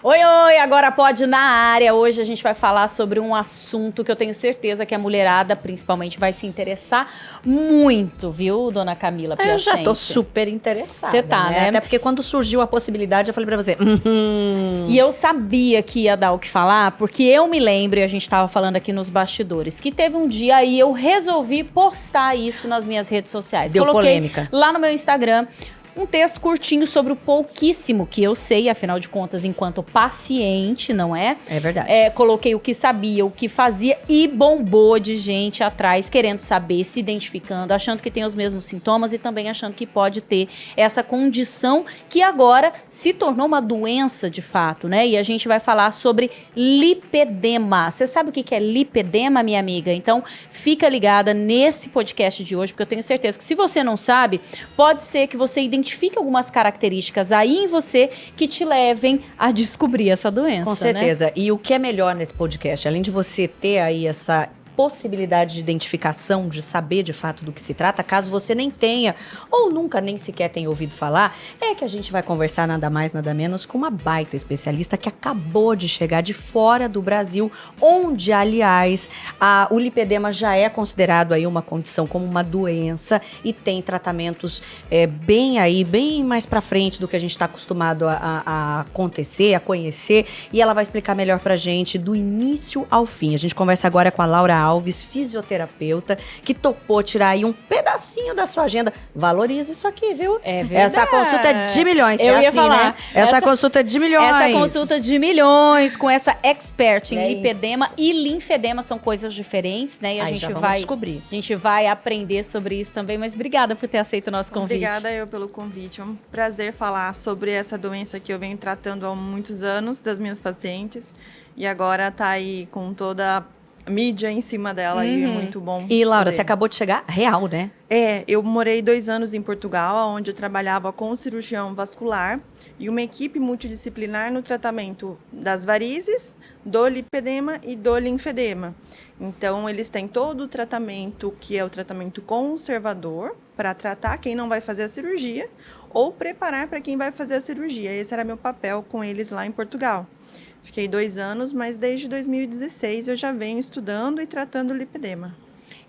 Oi, oi, agora pode na área. Hoje a gente vai falar sobre um assunto que eu tenho certeza que a mulherada, principalmente, vai se interessar muito, viu, dona Camila Piacente? Eu já tô super interessada. Você tá, né? Até porque quando surgiu a possibilidade, eu falei pra você. E eu sabia que ia dar o que falar, porque eu me lembro, e a gente tava falando aqui nos bastidores, que teve um dia aí eu resolvi postar isso nas minhas redes sociais. Deu Coloquei polêmica. lá no meu Instagram um texto curtinho sobre o pouquíssimo que eu sei, afinal de contas, enquanto paciente, não é? É verdade. Coloquei o que sabia, o que fazia e bombou de gente atrás, querendo saber, se identificando, achando que tem os mesmos sintomas e também achando que pode ter essa condição que agora se tornou uma doença de fato, né? E a gente vai falar sobre lipedema. Você sabe o que é lipedema, minha amiga? Então, fica ligada nesse podcast de hoje, porque eu tenho certeza que se você não sabe, pode ser que você identifique algumas características aí em você que te levem a descobrir essa doença. Com certeza. Né? E o que é melhor nesse podcast, além de você ter aí essa possibilidade de identificação, de saber de fato do que se trata, caso você nem tenha ou nunca nem sequer tenha ouvido falar, é que a gente vai conversar nada mais, nada menos com uma baita especialista que acabou de chegar de fora do Brasil, onde, aliás, o lipedema já é considerado aí uma condição como uma doença e tem tratamentos bem mais pra frente do que a gente está acostumado a acontecer, a conhecer, e ela vai explicar melhor pra gente do início ao fim. A gente conversa agora com a Laura Alves, fisioterapeuta, que topou tirar aí um pedacinho da sua agenda. Valoriza isso aqui, viu? É verdade. Essa consulta é de milhões. Eu ia falar. Né? Essa consulta é de milhões. Essa consulta de milhões com essa expert em lipedema isso. e linfedema são coisas diferentes, né? E a Aí gente já vamos vai descobrir. A gente vai aprender sobre isso também, mas obrigada por ter aceito o nosso convite. Obrigada eu pelo convite. É um prazer falar sobre essa doença que eu venho tratando há muitos anos das minhas pacientes e agora tá aí com toda a mídia em cima dela e é muito bom. E Laura, poder. você acabou de chegar real, né? Eu morei 2 anos em Portugal, onde eu trabalhava com cirurgião vascular e uma equipe multidisciplinar no tratamento das varizes, do lipedema e do linfedema. Então, eles têm todo o tratamento, que é o tratamento conservador, para tratar quem não vai fazer a cirurgia ou preparar para quem vai fazer a cirurgia. Esse era meu papel com eles lá em Portugal. Fiquei 2 anos, mas desde 2016 eu já venho estudando e tratando o lipedema.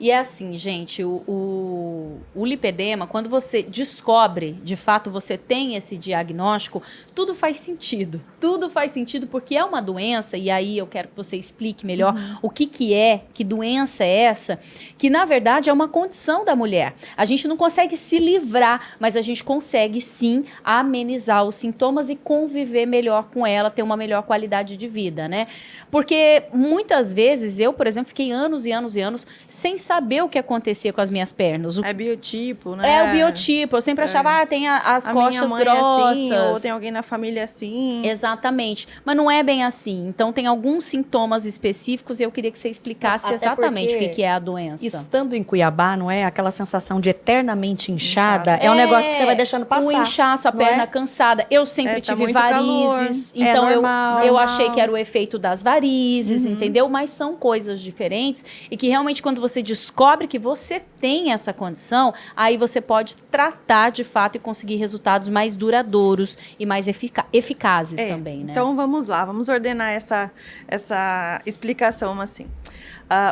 E é assim, gente, o lipedema, quando você descobre, de fato, você tem esse diagnóstico, tudo faz sentido. Tudo faz sentido porque é uma doença, e aí eu quero que você explique melhor o que é, que doença é essa, que na verdade é uma condição da mulher. A gente não consegue se livrar, mas a gente consegue sim amenizar os sintomas e conviver melhor com ela, ter uma melhor qualidade de vida, né? Porque muitas vezes eu, por exemplo, fiquei anos e anos e anos sem saber o que acontecia com as minhas pernas. É biotipo, né? É o biotipo. Eu sempre achava, tem as costas minha mãe grossas. É assim, ou tem alguém na família assim. Exatamente. Mas não é bem assim. Então, tem alguns sintomas específicos e eu queria que você explicasse Até exatamente o porque que é a doença. Estando em Cuiabá, não é? Aquela sensação de eternamente inchada. É um negócio que você vai deixando passar. O inchaço, a não perna é? cansada. Eu sempre tá tive muito varizes. calor. Então, Normal, eu normal. achei que era o efeito das varizes, entendeu? Mas são coisas diferentes e que realmente quando você descobre que você tem essa condição, aí você pode tratar de fato e conseguir resultados mais duradouros e mais eficazes também, né? Então vamos lá, vamos ordenar essa explicação assim.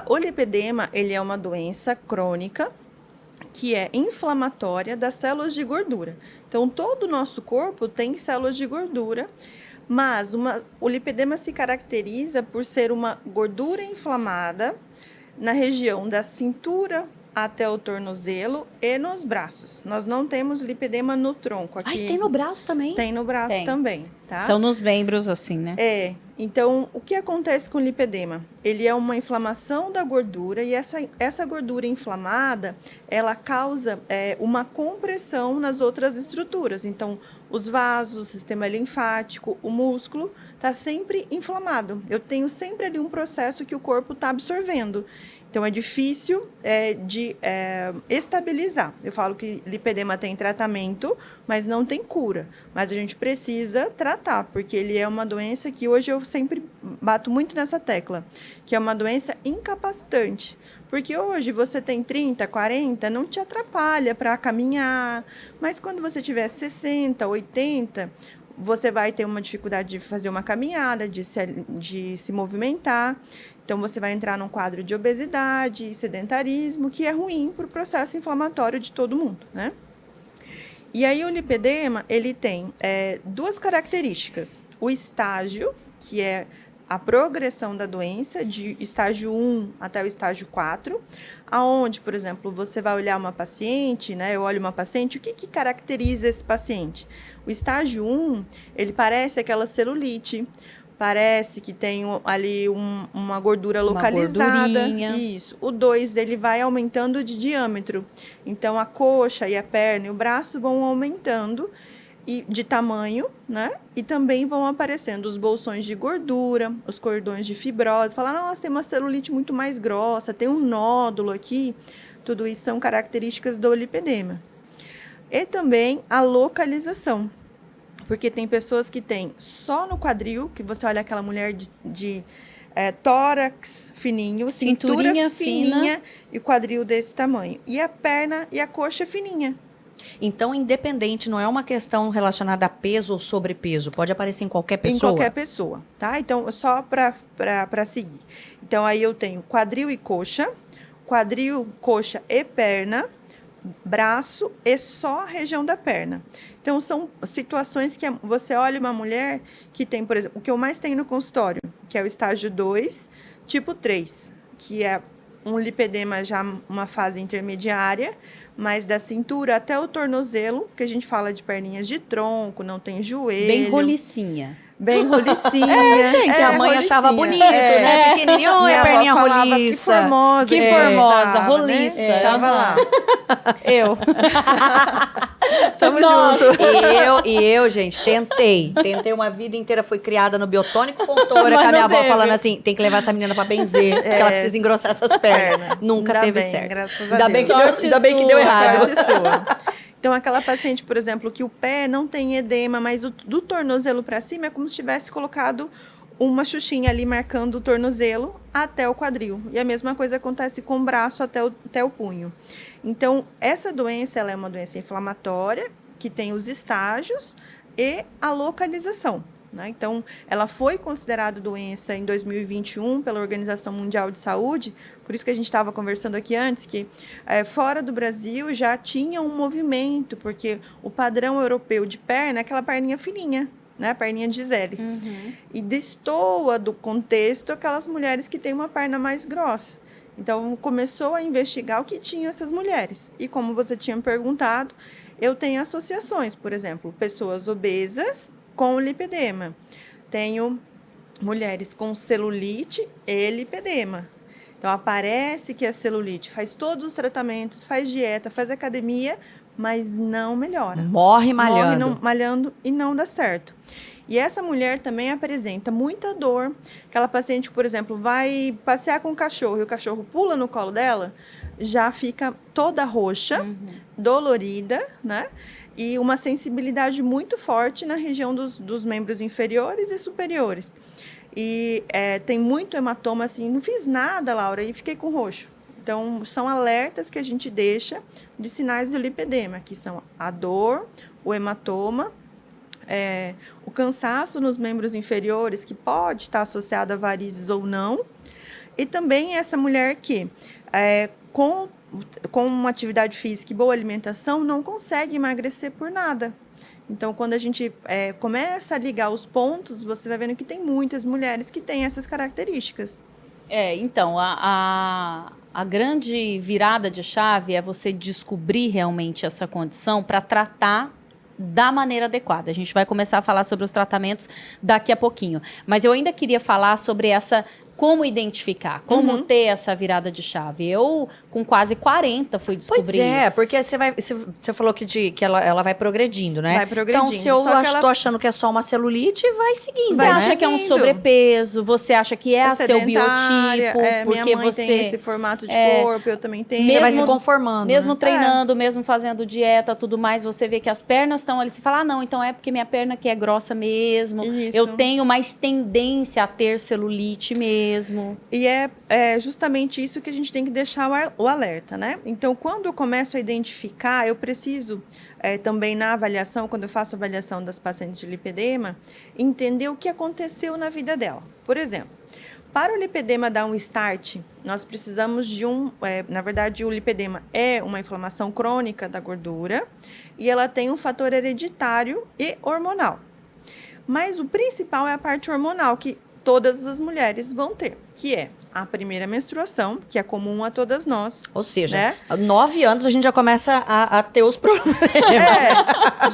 O lipedema, ele é uma doença crônica que é inflamatória das células de gordura. Então todo o nosso corpo tem células de gordura, mas o lipedema se caracteriza por ser uma gordura inflamada na região da cintura até o tornozelo e nos braços. Nós não temos lipedema no tronco. Aqui Ai, tem no braço também? Tem no braço Tem. também, tá? São nos membros, assim, né? Então, o que acontece com o lipedema? Ele é uma inflamação da gordura e essa gordura inflamada, ela causa uma compressão nas outras estruturas. Então, os vasos, o sistema linfático, o músculo, está sempre inflamado. Eu tenho sempre ali um processo que o corpo está absorvendo. Então, é difícil de estabilizar. Eu falo que lipedema tem tratamento, mas não tem cura. Mas a gente precisa tratar, porque ele é uma doença que hoje eu sempre bato muito nessa tecla, que é uma doença incapacitante. Porque hoje você tem 30, 40, não te atrapalha para caminhar, mas quando você tiver 60, 80, você vai ter uma dificuldade de fazer uma caminhada, de se movimentar. Então, você vai entrar num quadro de obesidade, sedentarismo, que é ruim para o processo inflamatório de todo mundo, né? E aí, o lipedema, ele tem duas características. O estágio, que é a progressão da doença, de estágio 1 até o estágio 4, aonde, por exemplo, você vai olhar uma paciente, né? Eu olho uma paciente, o que caracteriza esse paciente? O estágio 1, ele parece aquela celulite, parece que tem ali uma gordura localizada. Gordurinha. Isso. O 2, ele vai aumentando de diâmetro. Então, a coxa e a perna e o braço vão aumentando de tamanho, né? E também vão aparecendo os bolsões de gordura, os cordões de fibrose. Falar, nossa, tem uma celulite muito mais grossa, tem um nódulo aqui. Tudo isso são características do lipedema. E também a localização. Porque tem pessoas que têm só no quadril, que você olha aquela mulher de tórax fininho, cintura fininha e quadril desse tamanho. E a perna e a coxa fininha. Então, independente, não é uma questão relacionada a peso ou sobrepeso. Pode aparecer em qualquer pessoa? Em qualquer pessoa, tá? Então, só para seguir. Então, aí eu tenho quadril e coxa, quadril, coxa e perna, braço e só a região da perna. Então, são situações que você olha uma mulher que tem, por exemplo, o que eu mais tenho no consultório, que é o estágio 2, tipo 3, que é um lipedema já uma fase intermediária, mas da cintura até o tornozelo, que a gente fala de perninhas de tronco, não tem joelho. Bem rolicinha. Bem rolicinha. Gente, a mãe achava bonito, né? Pequenininho, a perninha roliça. Que formosa. Que formosa, tava, roliça. Né? Tava lá. Eu. Tamo Nossa. junto. E eu, gente, tentei uma vida inteira, fui criada no Biotônico Fontoura, Mas com a minha não avó teve. falando assim, tem que levar essa menina pra benzer, porque ela precisa engrossar essas pernas. Nunca Ainda teve bem, certo. graças a Ainda Deus. ainda bem que deu errado. Sorte sua. Então, aquela paciente, por exemplo, que o pé não tem edema, mas do tornozelo para cima é como se tivesse colocado uma xuxinha ali marcando o tornozelo até o quadril. E a mesma coisa acontece com o braço até o punho. Então, essa doença ela é uma doença inflamatória, que tem os estágios e a localização. Né? Então, ela foi considerada doença em 2021 pela Organização Mundial de Saúde, por isso que a gente estava conversando aqui antes, que fora do Brasil já tinha um movimento, porque o padrão europeu de perna é aquela perninha fininha, né? Perninha de Gisele. Uhum. E destoa do contexto aquelas mulheres que têm uma perna mais grossa. Então, começou a investigar o que tinham essas mulheres. E como você tinha perguntado, eu tenho associações, por exemplo, pessoas obesas com lipedema. Tenho mulheres com celulite e lipedema. Então, aparece que a celulite faz todos os tratamentos, faz dieta, faz academia, mas não melhora. Morre malhando. Morre malhando e não dá certo. E essa mulher também apresenta muita dor. Aquela paciente, por exemplo, vai passear com o cachorro e o cachorro pula no colo dela, já fica toda roxa, dolorida, né? E uma sensibilidade muito forte na região dos membros inferiores e superiores. E tem muito hematoma, assim, não fiz nada, Laura, e fiquei com roxo. Então, são alertas que a gente deixa de sinais do lipedema, que são a dor, o hematoma, o cansaço nos membros inferiores, que pode estar associado a varizes ou não, e também essa mulher que, com uma atividade física e boa alimentação, não consegue emagrecer por nada. Então, quando a gente começa a ligar os pontos, você vai vendo que tem muitas mulheres que têm essas características. Então, a grande virada de chave é você descobrir realmente essa condição para tratar da maneira adequada. A gente vai começar a falar sobre os tratamentos daqui a pouquinho. Mas eu ainda queria falar sobre como identificar, como ter essa virada de chave. Eu com quase 40 fui descobrir Pois é, isso. porque você falou que ela vai progredindo, né? Vai progredindo, Então, se eu só que ela- tô achando que é só uma celulite, vai seguindo, Você Vai né? acha que é um seguindo. sobrepeso, você acha que é seu sedentária, biotipo, porque minha mãe você... tem esse formato de corpo, eu também tenho. Você vai se mesmo- conformando, Mesmo né? treinando, mesmo fazendo dieta, tudo mais, você vê que as pernas estão ali. Você fala, ah, não, então é porque minha perna que é grossa mesmo. Isso. Eu tenho mais tendência a ter celulite mesmo. E é justamente isso que a gente tem que deixar o alerta, né? Então, quando eu começo a identificar, eu preciso também na avaliação, quando eu faço a avaliação das pacientes de lipedema, entender o que aconteceu na vida dela. Por exemplo, para o lipedema dar um start, nós precisamos de na verdade, o lipedema é uma inflamação crônica da gordura e ela tem um fator hereditário e hormonal. Mas o principal é a parte hormonal, que todas as mulheres vão ter, que é a primeira menstruação, que é comum a todas nós. Ou seja, Né? 9 anos a gente já começa a ter os problemas.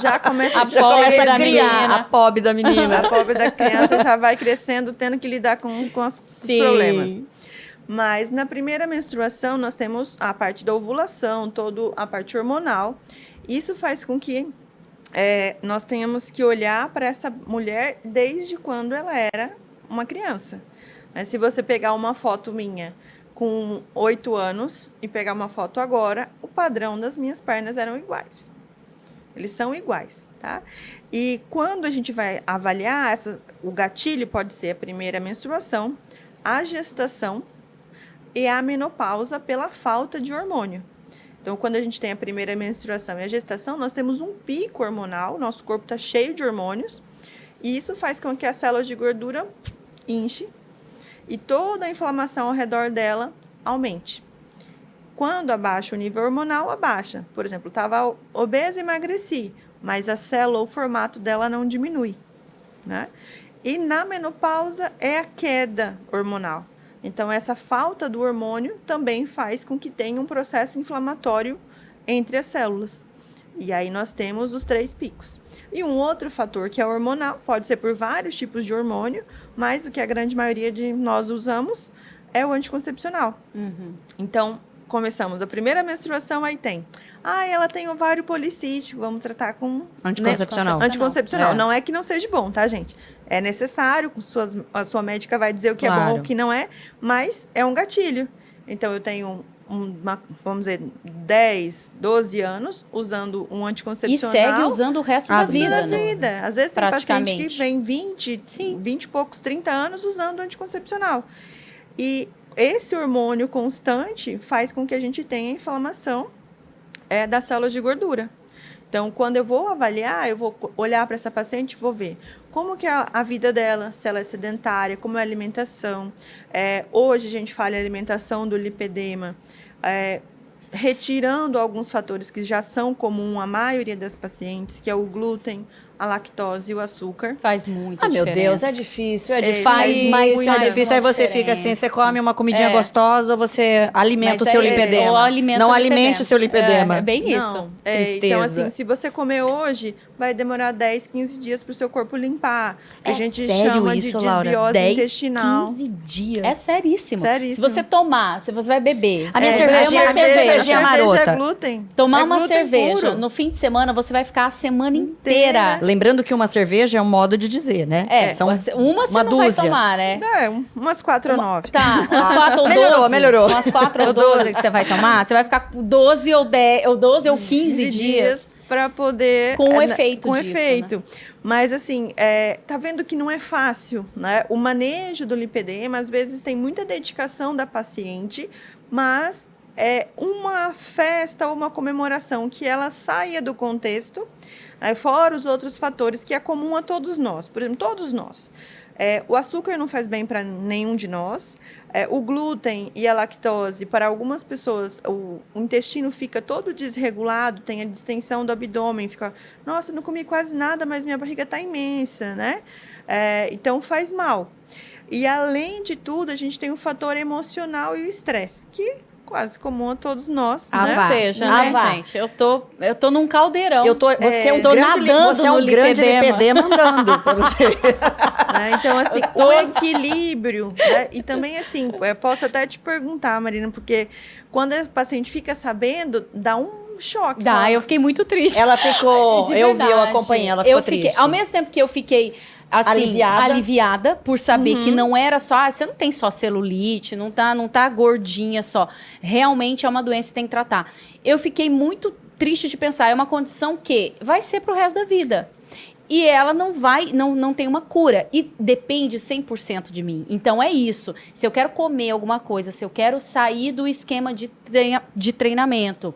Já começa A Já pobre começa da a criar menina. a pobre da menina. A pobre da criança já vai crescendo, tendo que lidar com os problemas. Mas na primeira menstruação, nós temos a parte da ovulação, toda a parte hormonal. Isso faz com que nós tenhamos que olhar para essa mulher desde quando ela era uma criança. Se você pegar uma foto minha com 8 anos e pegar uma foto agora, o padrão das minhas pernas eram iguais. Eles são iguais, tá? E quando a gente vai avaliar, o gatilho pode ser a primeira menstruação, a gestação e a menopausa pela falta de hormônio. Então, quando a gente tem a primeira menstruação e a gestação, nós temos um pico hormonal, nosso corpo está cheio de hormônios, e isso faz com que as células de gordura inche e toda a inflamação ao redor dela aumente. Quando abaixa o nível hormonal, abaixa. Por exemplo, estava obesa e emagreci, mas a célula, o formato dela não diminui, né? E na menopausa é a queda hormonal. Então, essa falta do hormônio também faz com que tenha um processo inflamatório entre as células. E aí nós temos os 3 picos. E um outro fator que é hormonal, pode ser por vários tipos de hormônio, mas o que a grande maioria de nós usamos é o anticoncepcional. Então, começamos a primeira menstruação, aí tem. Ela tem ovário policístico, vamos tratar com... Anticoncepcional. Anticoncepcional. É. Não é que não seja bom, tá, gente? É necessário, a sua médica vai dizer o que é bom Claro. ou o que não é, mas é um gatilho. Então, eu tenho, vamos dizer, 10, 12 anos usando um E anticoncepcional. segue usando o resto da vida, Da né? vida. Às vezes tem paciente Praticamente. que vem 20 e poucos, 30 anos usando anticoncepcional. E esse hormônio constante faz com que a gente tenha inflamação das células de gordura. Então, quando eu vou avaliar, eu vou olhar para essa paciente e vou ver como que é a vida dela, se ela é sedentária, como é a alimentação. Hoje a gente fala em alimentação do lipedema, retirando alguns fatores que já são comuns à maioria das pacientes, que é o glúten, a lactose e o açúcar. Faz muita Meu diferença. Deus, é difícil, é difícil. Faz, mas é faz difícil. Aí uma você fica assim, diferença. você come uma comidinha gostosa ou você alimenta Mas o seu ou lipedema. alimenta Não o alimente lipedema. o seu lipedema. É bem isso. Não. Tristeza. Então, assim, se você comer hoje, vai demorar 10, 15 dias para o seu corpo limpar. Que a gente chama de desbiose 10, intestinal. 15 dias. É seríssimo. Seríssimo. Se você tomar, se você vai beber. A minha beber cervejinha- uma a minha cerveja, cervejinha marota. é glúten. tomar É uma glúten cerveja puro. no fim de semana, você vai ficar a semana inteira. Lembrando que uma cerveja é um modo de dizer, né? São uma você não dúzia. vai tomar, né? Umas 4 ou 9. Tá, umas 4 ou 12. Melhorou. Umas 4 ou 12 que você vai tomar, você vai ficar com 12 ou 10, ou 12 ou 15 dias. Para poder... Com o efeito Com disso, efeito. Mas, assim, tá vendo que não é fácil, né? O manejo do lipedema, às vezes, tem muita dedicação da paciente, mas é uma festa ou uma comemoração que ela saia do contexto, fora os outros fatores que é comum a todos nós. Por exemplo, todos nós. O açúcar não faz bem para nenhum de nós. O glúten e a lactose, para algumas pessoas, o intestino fica todo desregulado, tem a distensão do abdômen, fica, nossa, não comi quase nada, mas minha barriga está imensa, né? Então, faz mal. E, além de tudo, a gente tem o fator emocional e o estresse, que quase comum a todos nós, Ah, né? Ou vá. seja, Ah, né, vá. gente? Eu tô num caldeirão. Você é um tô grande, nadando você é um no grande lipedema. lipedema andando. Pelo jeito. Né? Então, assim, o equilíbrio, né? E também, assim, eu posso até te perguntar, Marina, porque quando a paciente fica sabendo, dá um choque. Dá, fala, eu fiquei muito triste. Ela ficou, De eu vi, eu verdade. acompanhei, ela ficou fiquei, triste. ao mesmo tempo que eu fiquei assim, aliviada por saber que não era só, você não tem só celulite, não tá gordinha só. Realmente é uma doença que tem que tratar. Eu fiquei muito triste de pensar, é uma condição que vai ser pro resto da vida. E ela não tem uma cura. E depende 100% de mim. Então é isso. Se eu quero comer alguma coisa, se eu quero sair do esquema de treinamento,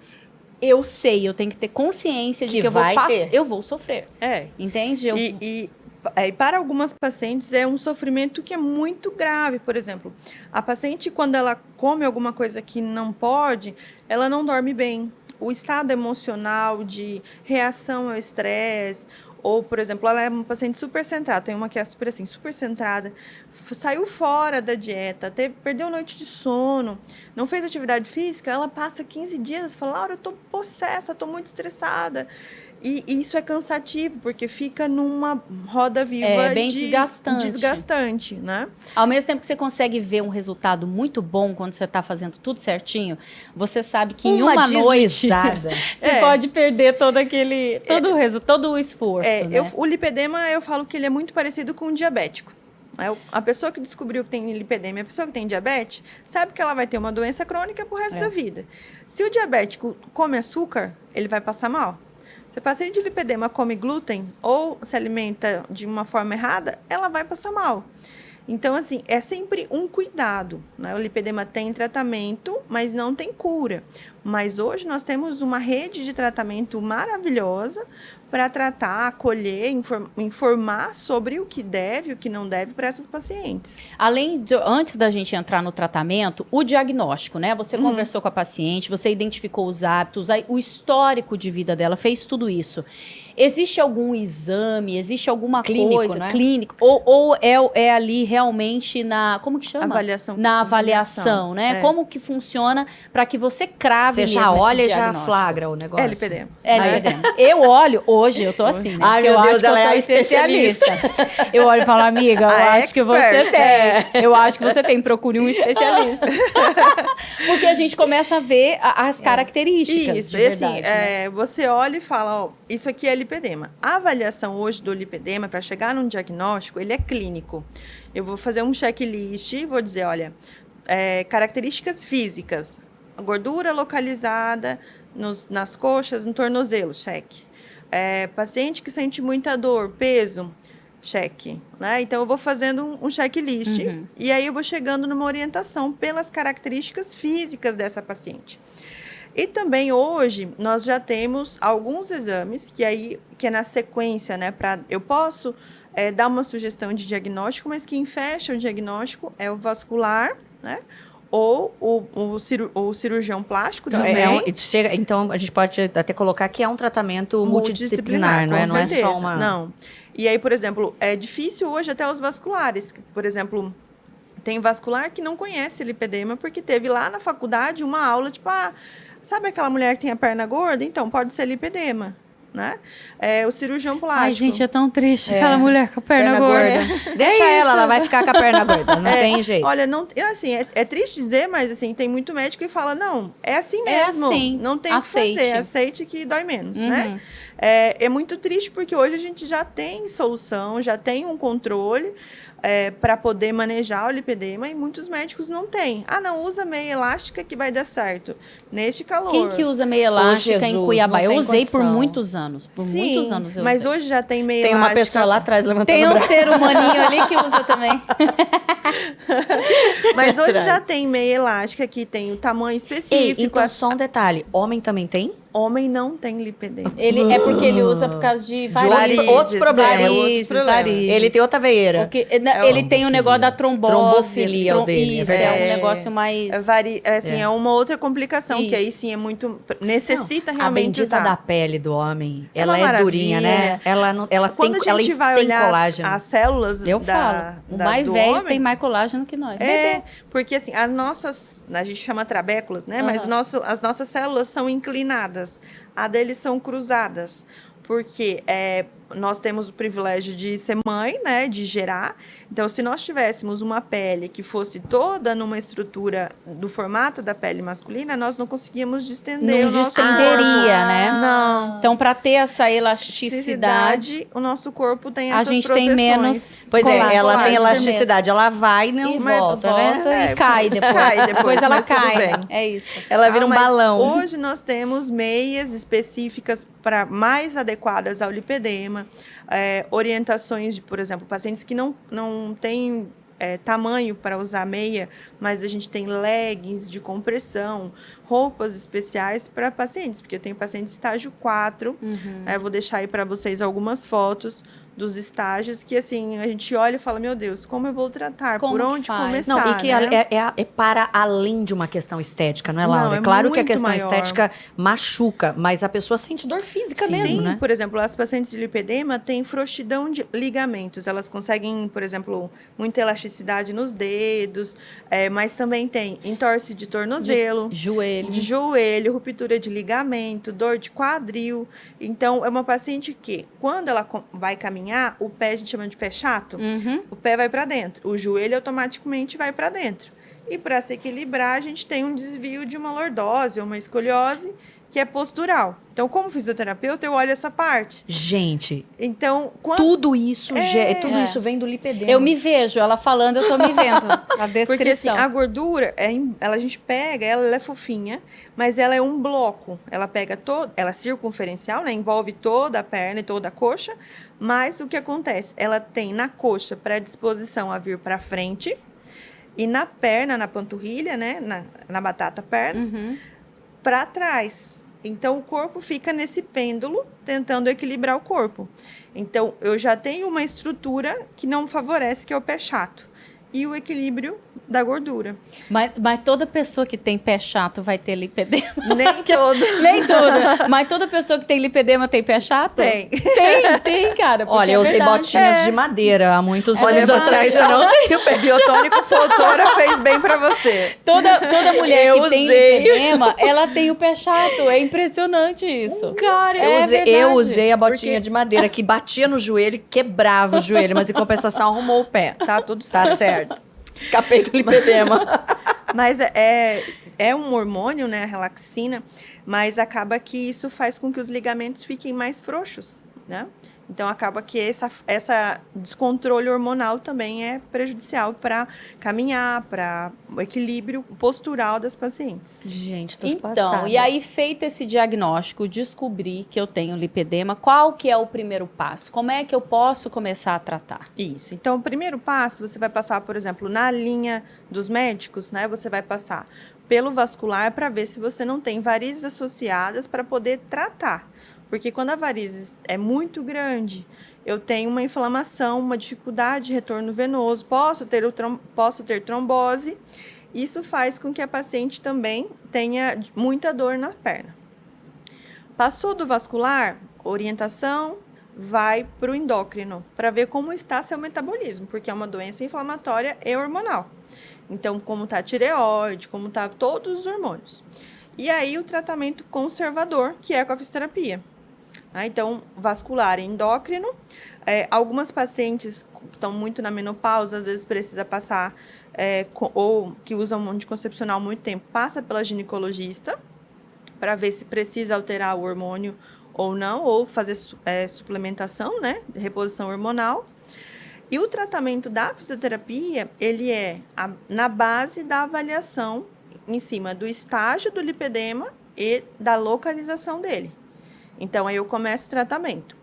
eu sei, eu tenho que ter consciência de que eu vou sofrer. Entende? E para algumas pacientes é um sofrimento que é muito grave. Por exemplo, a paciente, quando ela come alguma coisa que não pode, ela não dorme bem. O estado emocional de reação ao estresse, ou, por exemplo, ela é uma paciente super centrada, tem uma que é super assim, super centrada, saiu fora da dieta, perdeu noite de sono, não fez atividade física, ela passa 15 dias e fala, Laura, eu tô possessa, tô muito estressada. E isso é cansativo, porque fica numa roda viva bem desgastante, né? Ao mesmo tempo que você consegue ver um resultado muito bom quando você está fazendo tudo certinho, você sabe que em uma noite você pode perder todo o esforço. Né? O lipedema, eu falo que ele é muito parecido com o diabético. A pessoa que descobriu que tem lipedema e a pessoa que tem diabetes, sabe que ela vai ter uma doença crônica pro resto da vida. Se o diabético come açúcar, ele vai passar mal. Se a paciente de lipedema come glúten ou se alimenta de uma forma errada, ela vai passar mal. Então, assim, é sempre um cuidado, né? O lipedema tem tratamento, mas não tem cura. Mas hoje nós temos uma rede de tratamento maravilhosa para tratar, acolher, informar sobre o que deve e o que não deve para essas pacientes. Antes da gente entrar no tratamento, o diagnóstico, né? Você conversou com a paciente, você identificou os hábitos, o histórico de vida dela, fez tudo isso. Existe algum exame, existe alguma coisa clínica? Ou é ali realmente como que chama? Avaliação. Na avaliação, né? Como que funciona para que você crave Você já olha e já flagra o negócio. É lipedema. Lipedema. Eu olho, hoje eu tô assim, né? Ai, meu Deus, ela é a especialista. Eu olho e falo, amiga, eu acho que você tem. Eu acho que você tem, procure um especialista. Porque a gente começa a ver as características isso, de verdade. Assim, você olha e fala, ó, isso aqui é lipedema. A avaliação hoje do lipedema, para chegar num diagnóstico, ele é clínico. Eu vou fazer um checklist e vou dizer, olha, características físicas, gordura localizada nas coxas, no tornozelo, cheque. Paciente que sente muita dor, peso, cheque. Né? Então, eu vou fazendo um checklist e aí eu vou chegando numa orientação pelas características físicas dessa paciente. E também hoje nós já temos alguns exames que é na sequência, né? Eu posso dar uma sugestão de diagnóstico, mas quem fecha o diagnóstico é o vascular, né? Ou o cirurgião plástico também. Então, a gente pode até colocar que é um tratamento multidisciplinar, não é? Não é só uma... Não. E aí, por exemplo, é difícil hoje até os vasculares. Por exemplo, tem vascular que não conhece lipedema porque teve lá na faculdade uma aula, tipo, sabe aquela mulher que tem a perna gorda? Então, pode ser lipedema. Né? O cirurgião plástico. Ai, gente, é tão triste aquela mulher com a perna gorda. Deixa ela vai ficar com a perna gorda, não tem jeito. Olha, não, assim, é triste dizer, mas assim, tem muito médico que fala, não, é assim mesmo, assim, não tem o que fazer, aceite que dói menos, né? É muito triste porque hoje a gente já tem solução, já tem um controle para poder manejar o lipedema e muitos médicos não têm. Não, usa meia elástica que vai dar certo. Neste calor. Quem que usa meia elástica em Cuiabá? Eu usei condição. por muitos anos. Muitos anos eu mas usei. hoje já tem meia elástica. Tem uma pessoa lá atrás levantando o braço. Tem um ser humaninho ali que usa também. Mas hoje já tem meia elástica que tem o tamanho específico. Então, só um detalhe. Homem também tem? Homem não tem lipedema. É porque ele usa por causa de outros problemas. Varizes. Ele tem outra veieira. Ele tem o negócio da trombose. Trombofilia dele. Isso, é um negócio mais... É uma outra complicação, que aí sim é muito... Necessita realmente usar. A bendita da pele do homem, ela é durinha, né? Ela Quando a gente vai olhar as células eu falo, o mais velho tem mais mais colágeno que nós. Porque assim, a gente chama trabéculas, né? Mas as nossas células são inclinadas. A deles são cruzadas. Porque nós temos o privilégio de ser mãe, né? De gerar. Então, se nós tivéssemos uma pele que fosse toda numa estrutura do formato da pele masculina, nós não conseguíamos distender Não o nosso distenderia, né? Não. Então, para ter essa elasticidade, o nosso corpo tem a essas gente tem proteções. menos. Pois é, colágeno, ela tem colágeno, elasticidade, ela vai e não E volta, né? e cai depois. Depois ela mas tudo cai. bem. É isso. Ela vira um mas balão. Hoje nós temos meias específicas para mais adequadas ao lipedema, orientações de, por exemplo, pacientes que não têm tamanho para usar meia, mas a gente tem leggings de compressão, roupas especiais para pacientes, porque eu tenho pacientes estágio 4, eu vou deixar aí para vocês algumas fotos dos estágios que, assim, a gente olha e fala, meu Deus, como eu vou tratar? Como Por que onde faz? começar? Não, e que né? é para além de uma questão estética, não é, Não, Laura? é Claro que a muito questão maior. estética machuca, mas a pessoa sente dor física mesmo, Sim, né? por exemplo, as pacientes de lipedema têm frouxidão de ligamentos. Elas conseguem, por exemplo, muita elasticidade nos dedos, mas também tem entorse de tornozelo, de joelho, ruptura de ligamento, dor de quadril. Então, é uma paciente que, quando ela vai caminhar, o pé a gente chama de pé chato, o pé vai para dentro, o joelho automaticamente vai para dentro. E para se equilibrar, a gente tem um desvio de uma lordose ou uma escoliose, que é postural. Então, como fisioterapeuta, eu olho essa parte. Gente, então, tudo isso isso vem do lipedema. Eu me vejo, ela falando, eu tô me vendo. A descrição. Porque assim, a gordura, a gente pega, ela é fofinha, mas ela é um bloco. Ela pega ela é circunferencial, né? Envolve toda a perna e toda a coxa. Mas o que acontece? Ela tem na coxa predisposição a vir para frente e na perna, na panturrilha, né? Na batata perna, para trás. Então, o corpo fica nesse pêndulo, tentando equilibrar o corpo. Então, eu já tenho uma estrutura que não favorece, que é o pé chato. E o equilíbrio da gordura. Mas toda pessoa que tem pé chato vai ter lipedema? Nem todo. Nem toda. Mas toda pessoa que tem lipedema tem pé chato? Tem. Tem, cara. Olha, eu usei botinhas de madeira há muitos anos Olha, atrás. você Eu não tenho pé Biotônico Fotora fez bem pra você. Toda mulher Eu que tem usei. lipedema, ela tem o pé chato. É impressionante isso. Cara, eu usei a botinha de madeira que batia no joelho e quebrava o joelho, mas em compensação arrumou o pé. Tá tudo certo. Tá certo. Escapei do lipedema. Mas é um hormônio, né, a relaxina, mas acaba que isso faz com que os ligamentos fiquem mais frouxos, né? Então, acaba que essa descontrole hormonal também é prejudicial para caminhar, para o equilíbrio postural das pacientes. Gente, tô Então, passada. e aí feito esse diagnóstico, descobri que eu tenho lipedema, qual que é o primeiro passo? Como é que eu posso começar a tratar? Isso. Então, o primeiro passo, você vai passar, por exemplo, na linha dos médicos, né? Você vai passar pelo vascular para ver se você não tem varizes associadas para poder tratar. Porque quando a varizes é muito grande, eu tenho uma inflamação, uma dificuldade de retorno venoso, posso ter trombose. Isso faz com que a paciente também tenha muita dor na perna. Passou do vascular, orientação vai para o endócrino, para ver como está seu metabolismo, porque é uma doença inflamatória e hormonal. Então, como está a tireoide, como está todos os hormônios. E aí, o tratamento conservador, que é com a fisioterapia. Então, vascular e endócrino. Algumas pacientes estão muito na menopausa, às vezes precisa passar, ou que usam um anticoncepcional há muito tempo, passa pela ginecologista, para ver se precisa alterar o hormônio ou não, ou fazer suplementação, né, reposição hormonal. E o tratamento da fisioterapia, ele é na base da avaliação em cima do estágio do lipedema e da localização dele. Então, aí eu começo o tratamento.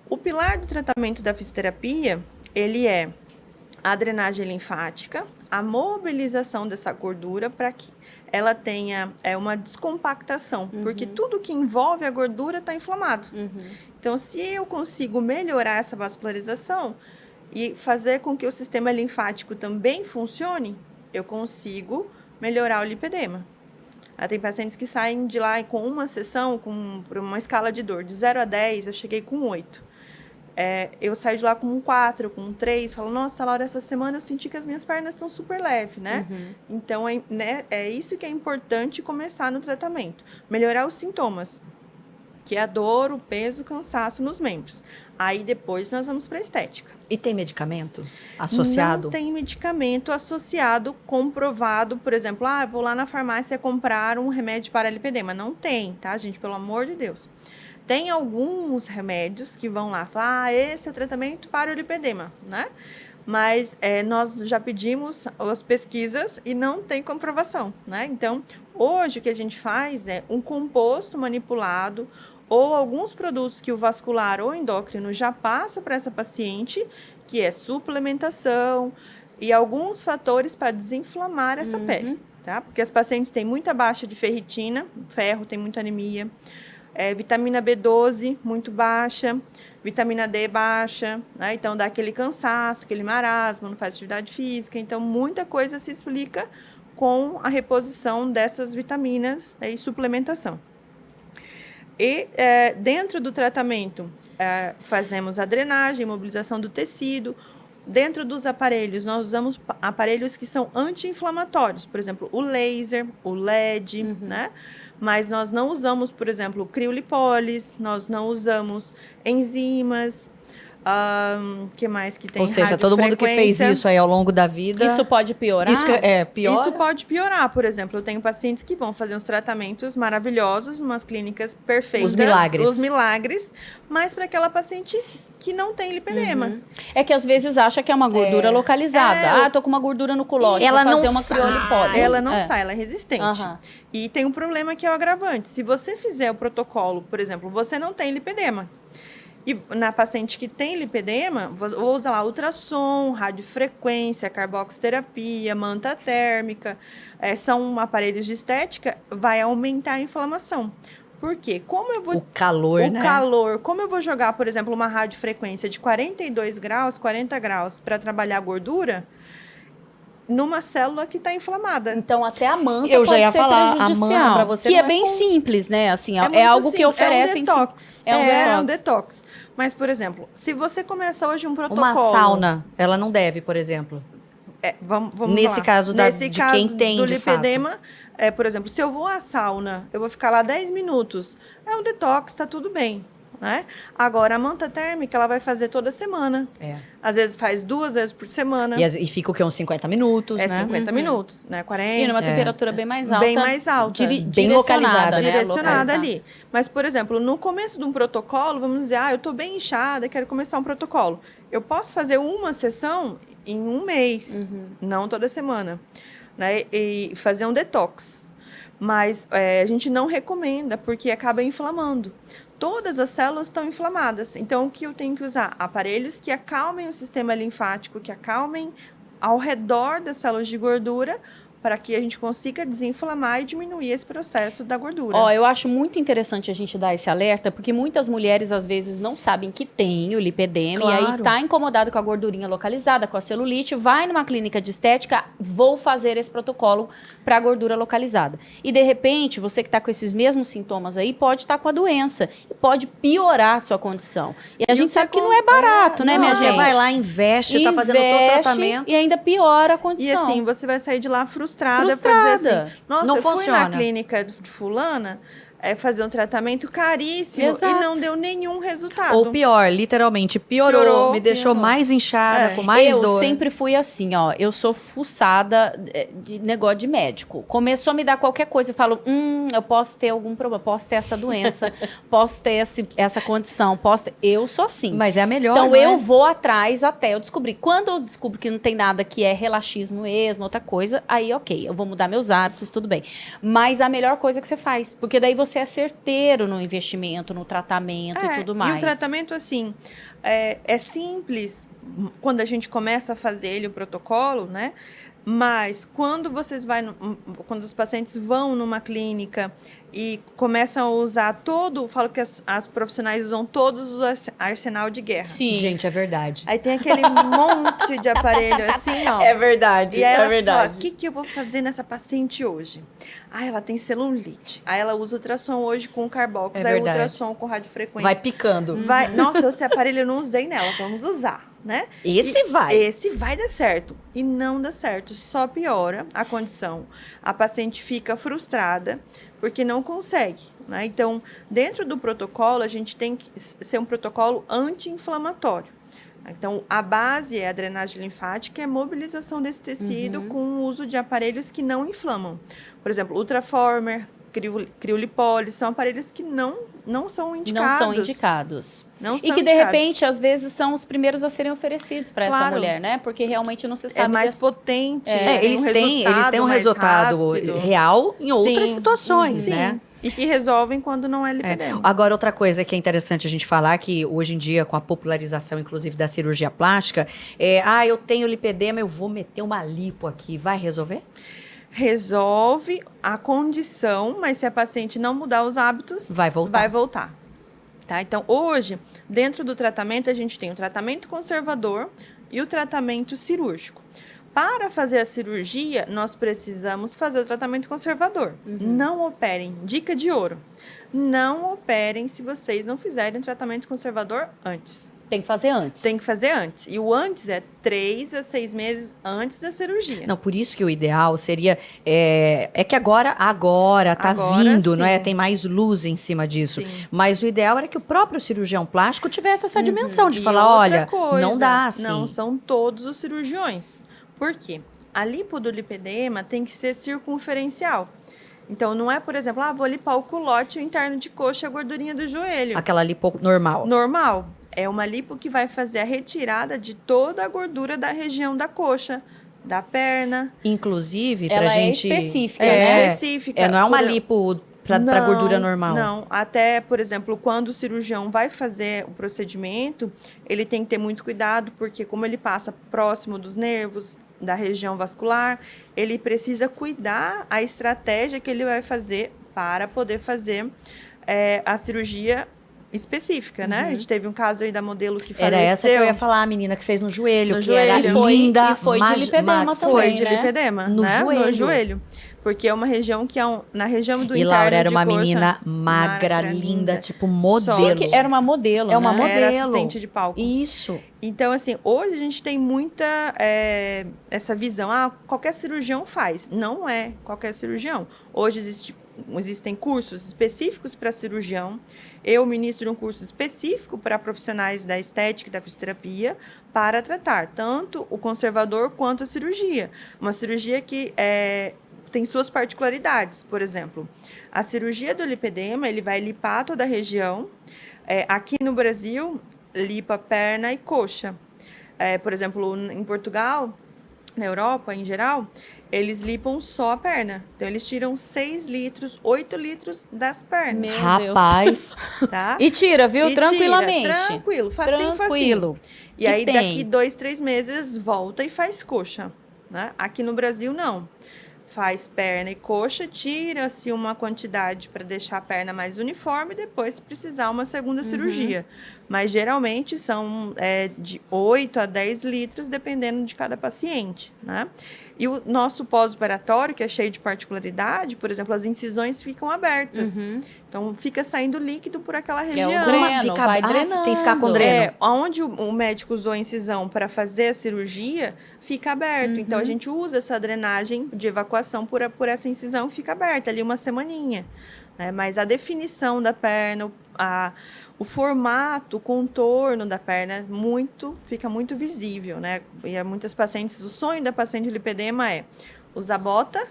O pilar do tratamento da fisioterapia, ele é a drenagem linfática, a mobilização dessa gordura para que ela tenha uma descompactação, porque tudo que envolve a gordura está inflamado. Então, se eu consigo melhorar essa vascularização e fazer com que o sistema linfático também funcione, eu consigo melhorar o lipedema. Tem pacientes que saem de lá com uma sessão, por uma escala de dor, de 0 a 10, eu cheguei com 8. eu saio de lá com um 4, com um 3, falo, nossa, Laura, essa semana eu senti que as minhas pernas estão super leves, né? Então, é isso que é importante começar no tratamento. Melhorar os sintomas, que é a dor, o peso, o cansaço nos membros. Aí, depois, nós vamos para a estética. E tem medicamento associado? Não tem medicamento associado, comprovado. Por exemplo, vou lá na farmácia comprar um remédio para lipedema. Não tem, tá, gente? Pelo amor de Deus. Tem alguns remédios que vão lá falar, esse é o tratamento para o lipedema, né? Mas nós já pedimos as pesquisas e não tem comprovação, né? Então, hoje o que a gente faz é um composto manipulado ou alguns produtos que o vascular ou endócrino já passa para essa paciente, que é suplementação e alguns fatores para desinflamar essa pele, tá? Porque as pacientes têm muita baixa de ferritina, ferro, tem muita anemia, vitamina B12 muito baixa, vitamina D baixa, né? Então dá aquele cansaço, aquele marasmo, não faz atividade física, então muita coisa se explica com a reposição dessas vitaminas e suplementação. E dentro do tratamento, fazemos a drenagem, imobilização do tecido. Dentro dos aparelhos, nós usamos aparelhos que são anti-inflamatórios. Por exemplo, o laser, o LED, né? Mas nós não usamos, por exemplo, o criolipólise, nós não usamos enzimas. Que mais que tem? Ou seja, todo mundo que fez isso aí ao longo da vida... Isso pode piorar? Piora? Isso pode piorar. Por exemplo, eu tenho pacientes que vão fazer uns tratamentos maravilhosos, umas clínicas perfeitas. Os milagres. Mas para aquela paciente que não tem lipedema. É que às vezes acha que é uma gordura localizada. Tô com uma gordura no culóide, ela vou fazer não uma criolipólise. Ela não sai, ela é resistente. E tem um problema que é o agravante. Se você fizer o protocolo, por exemplo, você não tem lipedema. E na paciente que tem lipedema, usa lá ultrassom, radiofrequência, carboxiterapia, manta térmica, são aparelhos de estética, vai aumentar a inflamação. Por quê? Como eu vou... O calor, né? O calor. Como eu vou jogar, por exemplo, uma radiofrequência de 42 graus, 40 graus, para trabalhar a gordura, numa célula que está inflamada. Então, até a manta eu pode já ia ser falar, prejudicial. a manta para você que não é bem simples, né? Assim, é muito algo que simples. oferecem... É um detox. É um detox. Mas, por exemplo, se você começa hoje um protocolo... Uma sauna, ela não deve, por exemplo. Vamos Nesse lá. caso Nesse de caso quem tem, do de lipedema, por exemplo, se eu vou à sauna, eu vou ficar lá 10 minutos. É um detox, tá tudo bem. Né? Agora, a manta térmica, ela vai fazer toda semana. Às vezes faz 2 vezes por semana. E fica o quê? Uns 50 minutos, né? 50 minutos, né? 40. E numa temperatura bem mais alta. Bem mais alta. Bem localizada, né? Direcionada ali. Mas, por exemplo, no começo de um protocolo, vamos dizer, eu tô bem inchada, quero começar um protocolo. Eu posso fazer uma sessão em um mês, não toda semana, né? E fazer um detox. Mas a gente não recomenda, porque acaba inflamando. Todas as células estão inflamadas. Então, o que eu tenho que usar? Aparelhos que acalmem o sistema linfático, que acalmem ao redor das células de gordura, para que a gente consiga desinflamar e diminuir esse processo da gordura. Eu acho muito interessante a gente dar esse alerta, porque muitas mulheres, às vezes, não sabem que tem o lipedema, e aí tá incomodado com a gordurinha localizada, com a celulite, vai numa clínica de estética, vou fazer esse protocolo para gordura localizada. E, de repente, você que tá com esses mesmos sintomas aí, pode estar com a doença, e pode piorar a sua condição. E a gente sabe que não é barato, né, minha gente? Você vai lá, investe, tá fazendo todo o tratamento. E ainda piora a condição. E assim, você vai sair de lá frustrada. Pra dizer assim, nossa, não eu funciona. fui na clínica de fulana fazer um tratamento caríssimo e não deu nenhum resultado. Ou pior, literalmente piorou, me deixou mais inchada, com mais dor. Eu sempre fui assim, eu sou fuçada de negócio de médico. Começou a me dar qualquer coisa, eu falo, eu posso ter algum problema, posso ter essa doença, posso ter essa condição, eu sou assim. Mas é a melhor, Então, não eu é? vou atrás até eu descobrir. Quando eu descubro que não tem nada que é relaxismo mesmo, outra coisa, aí ok, eu vou mudar meus hábitos, tudo bem. Mas a melhor coisa que você faz, porque daí você é certeiro no investimento, no tratamento e tudo mais. E o tratamento, assim, é simples quando a gente começa a fazer ele, o protocolo, né? Mas quando quando os pacientes vão numa clínica e começam a usar falo que as profissionais usam todos o arsenal de guerra. Sim. Gente, é verdade. Aí tem aquele monte de aparelho assim, ó. É verdade, E aí ela é verdade. fala, o que eu vou fazer nessa paciente hoje? Ah, ela tem celulite. Aí ela usa ultrassom hoje com carbox, É aí verdade. ultrassom com radiofrequência. Vai picando. Nossa, esse aparelho eu não usei nela, vamos usar, né? Esse vai. Esse vai dar certo. E não dá certo, só piora a condição. A paciente fica frustrada porque não consegue, né? Então, dentro do protocolo, a gente tem que ser um protocolo anti-inflamatório. Então, a base é a drenagem linfática e a mobilização desse tecido com o uso de aparelhos que não inflamam. Por exemplo, Ultraformer, criolipólise, são aparelhos que não são indicados. Não são indicados. Não E são que, de indicados. repente, às vezes, são os primeiros a serem oferecidos para essa Claro. mulher, né? Porque realmente não se É sabe... mais dessa- potente. Eles têm um mais resultado rápido. real em outras Sim. situações, Sim. né? E que resolvem quando não é lipedema. Agora, outra coisa que é interessante a gente falar, que hoje em dia, com a popularização, inclusive, da cirurgia plástica, eu tenho lipedema, eu vou meter uma lipo aqui, vai resolver? Resolve a condição, mas se a paciente não mudar os hábitos, Vai voltar. vai voltar. Tá? Então, hoje, dentro do tratamento, a gente tem o tratamento conservador e o tratamento cirúrgico. Para fazer a cirurgia, nós precisamos fazer o tratamento conservador. Não operem. Dica de ouro. Não operem se vocês não fizerem o tratamento conservador antes. Tem que fazer antes. Tem que fazer antes. E o antes é 3 a 6 meses antes da cirurgia. Não, por isso que o ideal seria... É que agora tá Agora, vindo, não é? sim. Tem mais luz em cima disso. Sim. Mas o ideal era que o próprio cirurgião plástico tivesse essa dimensão de E falar, outra olha, coisa, não dá assim. Não são todos os cirurgiões. Por quê? A lipo do lipedema tem que ser circunferencial. Então, não é, por exemplo, vou lipar o culote, o interno de coxa e a gordurinha do joelho. Aquela lipo normal. Normal. É uma lipo que vai fazer a retirada de toda a gordura da região da coxa, da perna. Inclusive, pra Ela gente... é específica, É né? específica. não é uma Por- lipo pra gordura normal. Não, até, por exemplo, quando o cirurgião vai fazer o procedimento, ele tem que ter muito cuidado, porque como ele passa próximo dos nervos, da região vascular, ele precisa cuidar a estratégia que ele vai fazer para poder fazer a cirurgia específica, né? A gente teve um caso aí da modelo que faleceu. Era essa que eu ia falar, a menina que fez no joelho, No que joelho. era E foi- linda. e foi de lipedema também. Foi de né? lipedema, No né? joelho. No joelho. Porque é uma região que na região do E interno Laura era de uma coxa, menina magra, linda, tipo modelo. Porque era uma modelo, É uma né? modelo. Era assistente de palco. Isso. Então, assim, hoje a gente tem muita essa visão. Qualquer cirurgião faz. Não é qualquer cirurgião. Hoje existem cursos específicos para cirurgião. Eu ministro um curso específico para profissionais da estética e da fisioterapia para tratar tanto o conservador quanto a cirurgia. Uma cirurgia que tem suas particularidades. Por exemplo, a cirurgia do lipedema, ele vai lipar toda a região. Aqui no Brasil, lipa perna e coxa. Por exemplo, em Portugal, na Europa, em geral, eles lipam só a perna. Então, eles tiram 6 litros, 8 litros das pernas, Meu Rapaz. tá? E tira, viu? E tira, Tranquilamente. tranquilo, facinho, facinho. Tranquilo. E Que aí, tem. daqui 2, 3 meses, volta e faz coxa, né? Aqui no Brasil, não. Faz perna e coxa, tira-se uma quantidade para deixar a perna mais uniforme e depois, se precisar, uma segunda cirurgia. Mas, geralmente, são de 8 a 10 litros, dependendo de cada paciente, né? E o nosso pós-operatório, que é cheio de particularidade, por exemplo, as incisões ficam abertas. Então, fica saindo líquido por aquela região. dreno, vai drenando. Tem que ficar com dreno. Onde o médico usou a incisão para fazer a cirurgia, fica aberto. Então, a gente usa essa drenagem de evacuação por essa incisão, fica aberta ali uma semaninha. Né? Mas a definição da perna, o formato, o contorno da perna fica muito visível, né? E muitas pacientes, o sonho da paciente de lipedema é usar bota,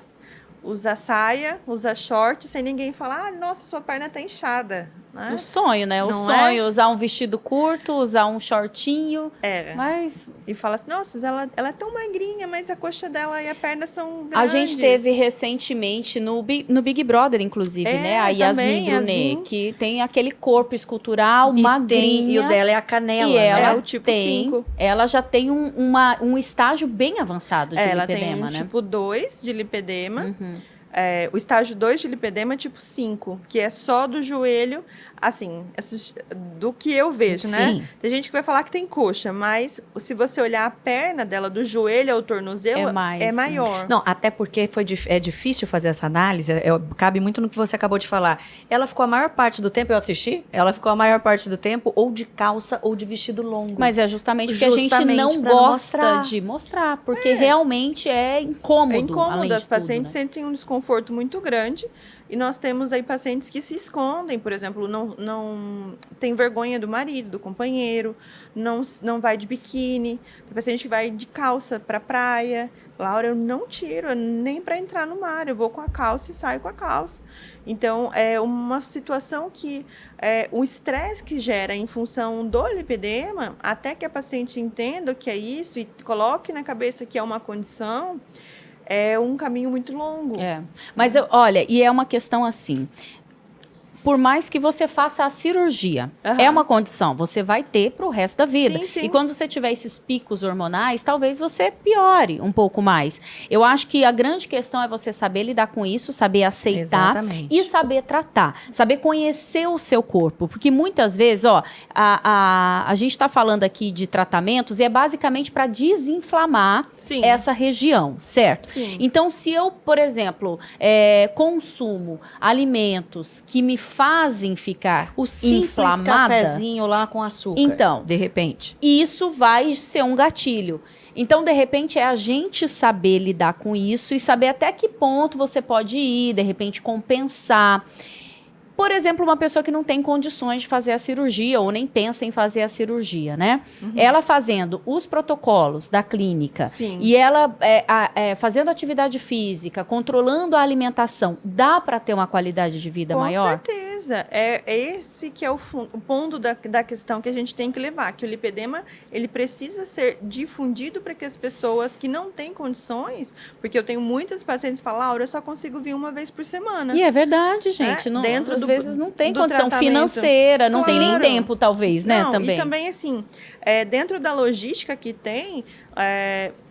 usar saia, usar short, sem ninguém falar, nossa, sua perna tá inchada. Né? O sonho, né? O Não sonho, usar um vestido curto, usar um shortinho. Mas E fala assim, nossa, ela é tão magrinha, mas a coxa dela e a perna são grandes. a gente teve recentemente no Big Brother, inclusive, né? A Yasmin também, Brunet, Yasmin. que tem aquele corpo escultural, magrinha. E o dela é a canela, E ela né? o tipo tem, 5. ela já tem um estágio bem avançado de Ela tem lipedema, um né? tipo 2 de lipedema. o estágio 2 de lipedema tipo 5, que é só do joelho, assim, do que eu vejo, né? Sim. Tem gente que vai falar que tem coxa, mas se você olhar a perna dela, do joelho ao tornozelo, é maior. Não, até porque é difícil fazer essa análise, cabe muito no que você acabou de falar. Ela ficou a maior parte do tempo, eu assisti, ela ficou a maior parte do tempo ou de calça ou de vestido longo. Mas é justamente porque a gente não gosta de mostrar, porque realmente é incômodo. É incômodo, as tudo, pacientes né? sentem um desconforto muito grande. E nós temos aí pacientes que se escondem, por exemplo, não tem vergonha do marido, do companheiro, não vai de biquíni. Tem paciente que vai de calça para praia. Laura, eu não tiro nem para entrar no mar, eu vou com a calça e saio com a calça. Então, é uma situação que o estresse que gera em função do lipedema, até que a paciente entenda o que é isso e coloque na cabeça que é uma condição, é um caminho muito longo. Mas, olha, e é uma questão assim... Por mais que você faça a cirurgia, é uma condição, você vai ter para o resto da vida. Sim, sim. E quando você tiver esses picos hormonais, talvez você piore um pouco mais. Eu acho que a grande questão é você saber lidar com isso, saber aceitar e saber tratar. Saber conhecer o seu corpo. Porque muitas vezes, a gente está falando aqui de tratamentos e é basicamente para desinflamar essa região, certo? Sim. Então, se eu, por exemplo, consumo alimentos que me fazem ficar o simples inflamada, cafezinho lá com açúcar, então, de repente, isso vai ser um gatilho. Então, de repente, é a gente saber lidar com isso e saber até que ponto você pode ir, de repente, compensar. Por exemplo, uma pessoa que não tem condições de fazer a cirurgia ou nem pensa em fazer a cirurgia, né? Ela fazendo os protocolos da clínica e ela fazendo atividade física, controlando a alimentação, dá para ter uma qualidade de vida maior? Com certeza. Esse que é o ponto da questão que a gente tem que levar, que o lipedema, ele precisa ser difundido para que as pessoas que não têm condições, porque eu tenho muitas pacientes que falam, Laura, eu só consigo vir uma vez por semana. E é verdade, gente. Às vezes não tem condição financeira, não tem nem tempo, talvez, né? Também. E também, assim, dentro da logística que tem,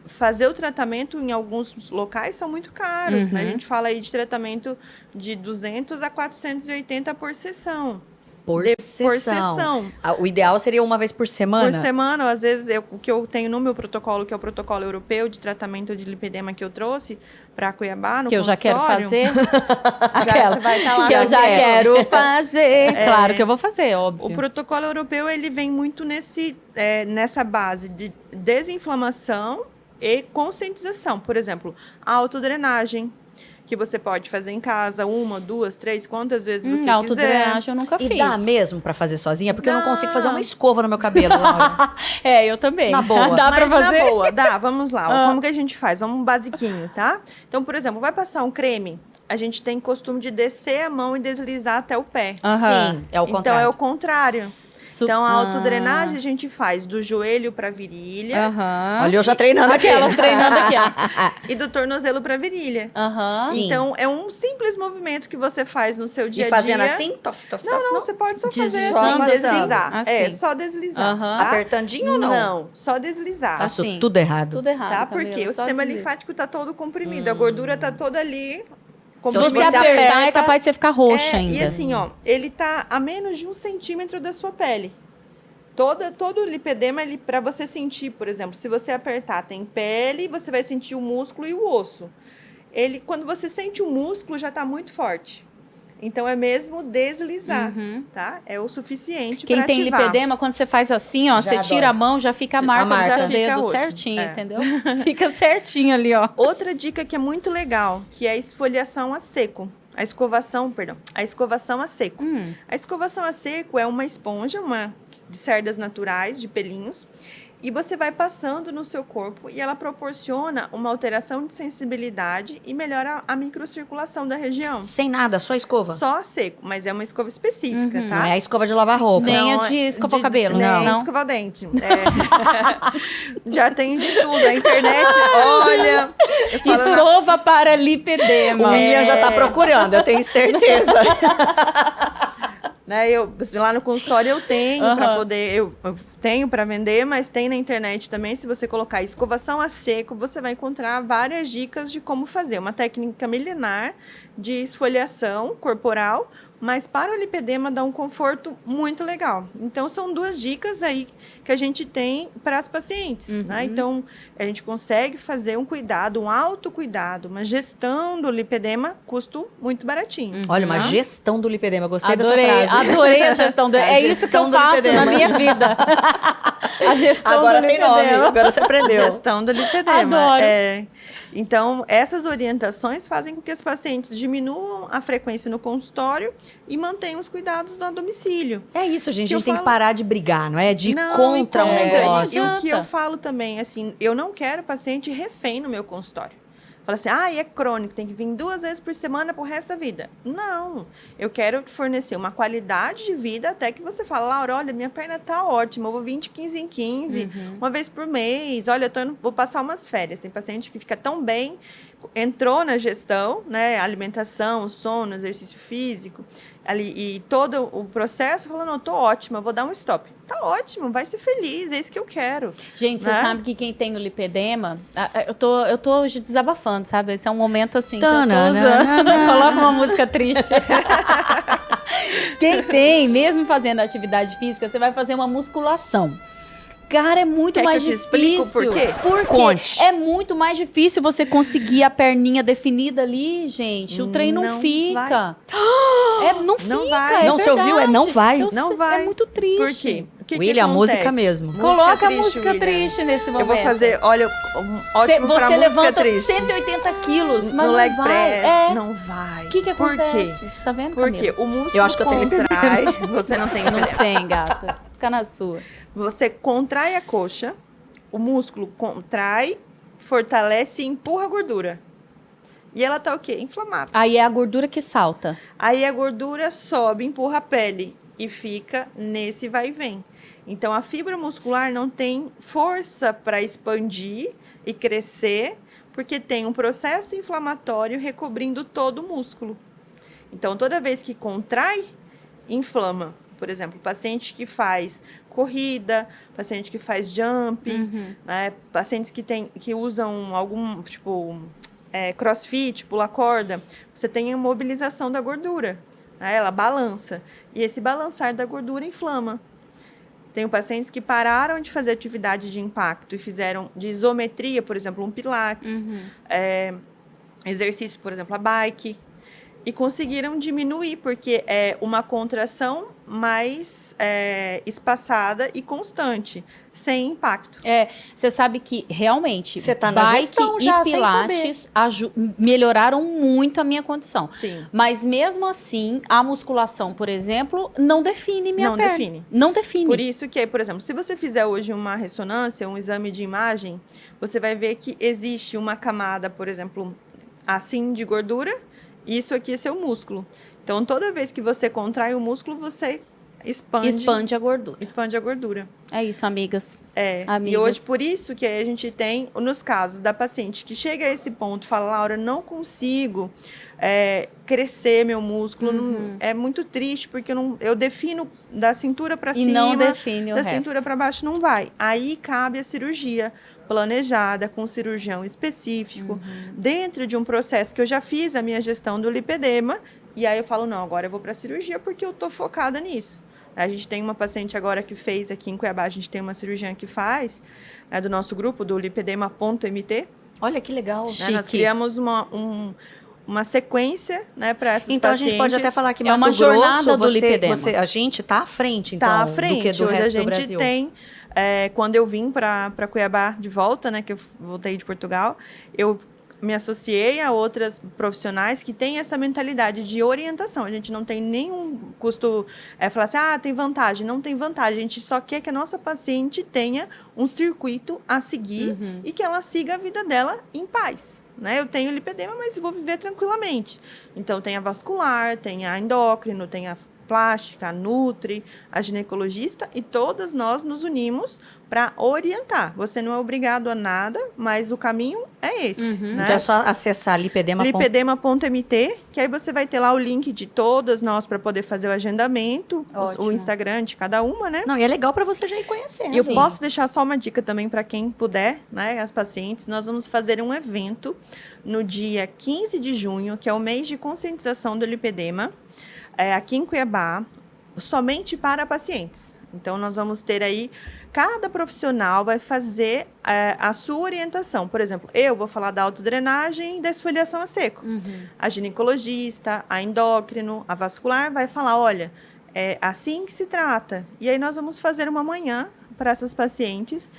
fazer o tratamento em alguns locais são muito caros, né? A gente fala aí de tratamento de 200 a 480 por sessão. Por sessão. O ideal seria uma vez por semana? Por semana, às vezes, o que eu tenho no meu protocolo, que é o protocolo europeu de tratamento de lipedema que eu trouxe para Cuiabá, no que eu já quero fazer. Aquela. Você vai estar lá. Que eu já quero fazer. Claro que eu vou fazer, óbvio. O protocolo europeu, ele vem muito nessa base de desinflamação e conscientização. Por exemplo, a autodrenagem, que você pode fazer em casa, 1, 2, 3, quantas vezes você quiser. Autodrenagem eu nunca fiz. E dá mesmo pra fazer sozinha? Porque eu não consigo fazer uma escova no meu cabelo, Laura. Eu também. Na boa. Dá pra fazer? Na boa, dá. Vamos lá. Como que a gente faz? Vamos um basiquinho, tá? Então, por exemplo, vai passar um creme, a gente tem costume de descer a mão e deslizar até o pé. Sim, é o contrário. Então, é o contrário. Então, a autodrenagem a gente faz do joelho para virilha. Olha, eu já treinando aqui. Elas treinando aqui, ó. E do tornozelo para virilha. Então, é um simples movimento que você faz no seu dia a dia. E fazendo assim? Não, você pode só fazer Só assim, deslizar. Assim. Só deslizar. Tá? Apertandinho ou não? Não, só deslizar. Faço tudo errado. Tudo errado, Tá? Camila, Porque o só sistema desliza. linfático tá todo comprimido, a gordura tá toda ali. Se você apertar, é capaz de você ficar roxa ainda. E assim, ele tá a menos de 1 centímetro da sua pele. Todo lipedema, para você sentir, por exemplo, se você apertar, tem pele, você vai sentir o músculo e o osso. Quando você sente o músculo, já está muito forte. Então, é mesmo deslizar, tá? É o suficiente para ativar. Quem tem lipedema, quando você faz assim, ó, você tira a mão, já fica a marca do seu dedo roxo. certinho, entendeu? Fica certinho ali, ó. Outra dica que é muito legal, que é a esfoliação a seco. A escovação a seco. A escovação a seco é uma esponja, de cerdas naturais, de pelinhos, e você vai passando no seu corpo e ela proporciona uma alteração de sensibilidade e melhora a microcirculação da região. Sem nada, só escova? Só a seco, mas é uma escova específica, tá? Não é a escova de lavar roupa. Nem a de escovar o cabelo. Nem de escovar o dente. Já tem de tudo. A internet, olha... Escova para lipedema. O William já tá procurando, eu tenho certeza. Né? Lá no consultório eu tenho para poder, eu tenho para vender, mas tem na internet também. Se você colocar escovação a seco, você vai encontrar várias dicas de como fazer. Uma técnica milenar de esfoliação corporal, mas para o lipedema dá um conforto muito legal. Então, são 2 dicas aí que a gente tem para as pacientes, né? Então, a gente consegue fazer um cuidado, um autocuidado, uma gestão do lipedema, custo muito baratinho. Olha, uma gestão do lipedema. Gostei Adorei, dessa frase. adorei a gestão do... É isso que eu faço na minha vida. A gestão Agora do tem lipedema. nome, agora você aprendeu. Gestão do lipedema. Adoro. Então, essas orientações fazem com que as pacientes diminuam a frequência no consultório e mantenham os cuidados no domicílio. É isso, gente. Que A eu gente tem que falo- parar de brigar, não é? De ir Não, contra um e negócio. E o que eu Adianta. falo também, assim, eu não quero paciente refém no meu consultório. Fala assim, é crônico, tem que vir 2 vezes por semana pro resto da vida. Não, eu quero te fornecer uma qualidade de vida até que você fala, Laura, olha, minha perna tá ótima, eu vou vir de 15 em 15, uma vez por mês, olha, vou passar umas férias. Tem paciente que fica tão bem, entrou na gestão, né, alimentação, sono, exercício físico, ali, e todo o processo, fala, não, tô ótima, vou dar um stop. Tá ótimo, vai ser feliz, é isso que eu quero. Gente, você Né? sabe que quem tem o lipedema... Eu tô hoje desabafando, sabe? Esse é um momento assim que eu tô Tananana. usando. Coloca uma música triste. Quem tem, mesmo fazendo atividade física, você vai fazer uma musculação. Cara, é muito Quer mais que eu te difícil. explico por quê? Porque Conte. é muito mais difícil você conseguir a perninha definida ali, gente. O trem não Não fica. Não Não fica, vai. é Não, você ouviu? verdade. Não vai. Eu Não sei, vai. É muito triste. Por quê? O que William, a acontece? música mesmo. Música Coloca a triste, música William. triste nesse momento. Eu vou fazer, olha, ótimo pra Você música levanta triste. 180 quilos, mas no não leg vai. press, não vai. O que Por acontece? quê? Você tá vendo, Porque Camila? o músculo Eu acho que eu tenho contrai, você não tem Não lipedema. tem, gata. Fica na sua. Você contrai a coxa, o músculo contrai, fortalece e empurra a gordura. E ela tá o quê? Inflamada. Aí é a gordura que salta. Aí a gordura sobe, empurra a pele e fica nesse vai e vem. Então a fibra muscular não tem força para expandir e crescer, porque tem um processo inflamatório recobrindo todo o músculo. Então toda vez que contrai, inflama. Por exemplo, paciente que faz corrida, paciente que faz jump, né? Pacientes que usam algum tipo crossfit, pula corda, você tem a mobilização da gordura, né? Ela balança. E esse balançar da gordura inflama. Tenho pacientes que pararam de fazer atividade de impacto e fizeram de isometria, por exemplo, um pilates, exercício, por exemplo, a bike, e conseguiram diminuir, porque é uma contração mais espaçada e constante, sem impacto. Você sabe que realmente Você tá na bike gestão e já, sem pilates melhoraram muito a minha condição. Sim. Mas mesmo assim, a musculação, por exemplo, não define minha Não perna. define. Não define. Por isso que, por exemplo, se você fizer hoje uma ressonância, um exame de imagem, você vai ver que existe uma camada, por exemplo, assim de gordura, e isso aqui é seu músculo. Então, toda vez que você contrai o músculo, você expande a gordura. a gordura. É isso, amigas. E Amigas. hoje, por isso que a gente tem, nos casos da paciente que chega a esse ponto, fala, Laura, não consigo crescer meu músculo, é muito triste, porque eu defino da cintura para cima, não define o da resto. cintura para baixo não vai. Aí cabe a cirurgia planejada, com um cirurgião específico, dentro de um processo que eu já fiz a minha gestão do lipedema, e aí eu falo, não, agora eu vou para a cirurgia porque eu tô focada nisso. A gente tem uma paciente agora que fez aqui em Cuiabá, a gente tem uma cirurgiã que faz, do nosso grupo, do lipedema.mt. Olha que legal. Né? Nós criamos uma sequência, né, para essas Então pacientes. a gente pode até falar que É uma Mato Grosso, jornada do lipedema. a gente tá à frente, então, Tá à frente. do que do Hoje resto a gente do Brasil. tem, quando eu vim para Cuiabá de volta, né, que eu voltei de Portugal, eu me associei a outras profissionais que têm essa mentalidade de orientação. A gente não tem nenhum custo, falar assim, tem vantagem. Não tem vantagem. A gente só quer que a nossa paciente tenha um circuito a seguir e que ela siga a vida dela em paz. Né? Eu tenho lipedema, mas vou viver tranquilamente. Então, tem a vascular, tem a endócrino, tem a plástica, a Nutri, a ginecologista, e todas nós nos unimos para orientar. Você não é obrigado a nada, mas o caminho é esse. Né? Então é só acessar lipedema. Lipedema.mt, que aí você vai ter lá o link de todas nós para poder fazer o agendamento, o Instagram de cada uma, né? Não, e é legal para você já ir conhecendo. E eu posso deixar só uma dica também para quem puder, né, as pacientes. Nós vamos fazer um evento no dia 15 de junho, que é o mês de conscientização do lipedema, aqui em Cuiabá, somente para pacientes. Então, nós vamos ter aí, cada profissional vai fazer a sua orientação. Por exemplo, eu vou falar da autodrenagem e da esfoliação a seco. A ginecologista, a endócrino, a vascular vai falar, olha, é assim que se trata. E aí nós vamos fazer uma manhã para essas pacientes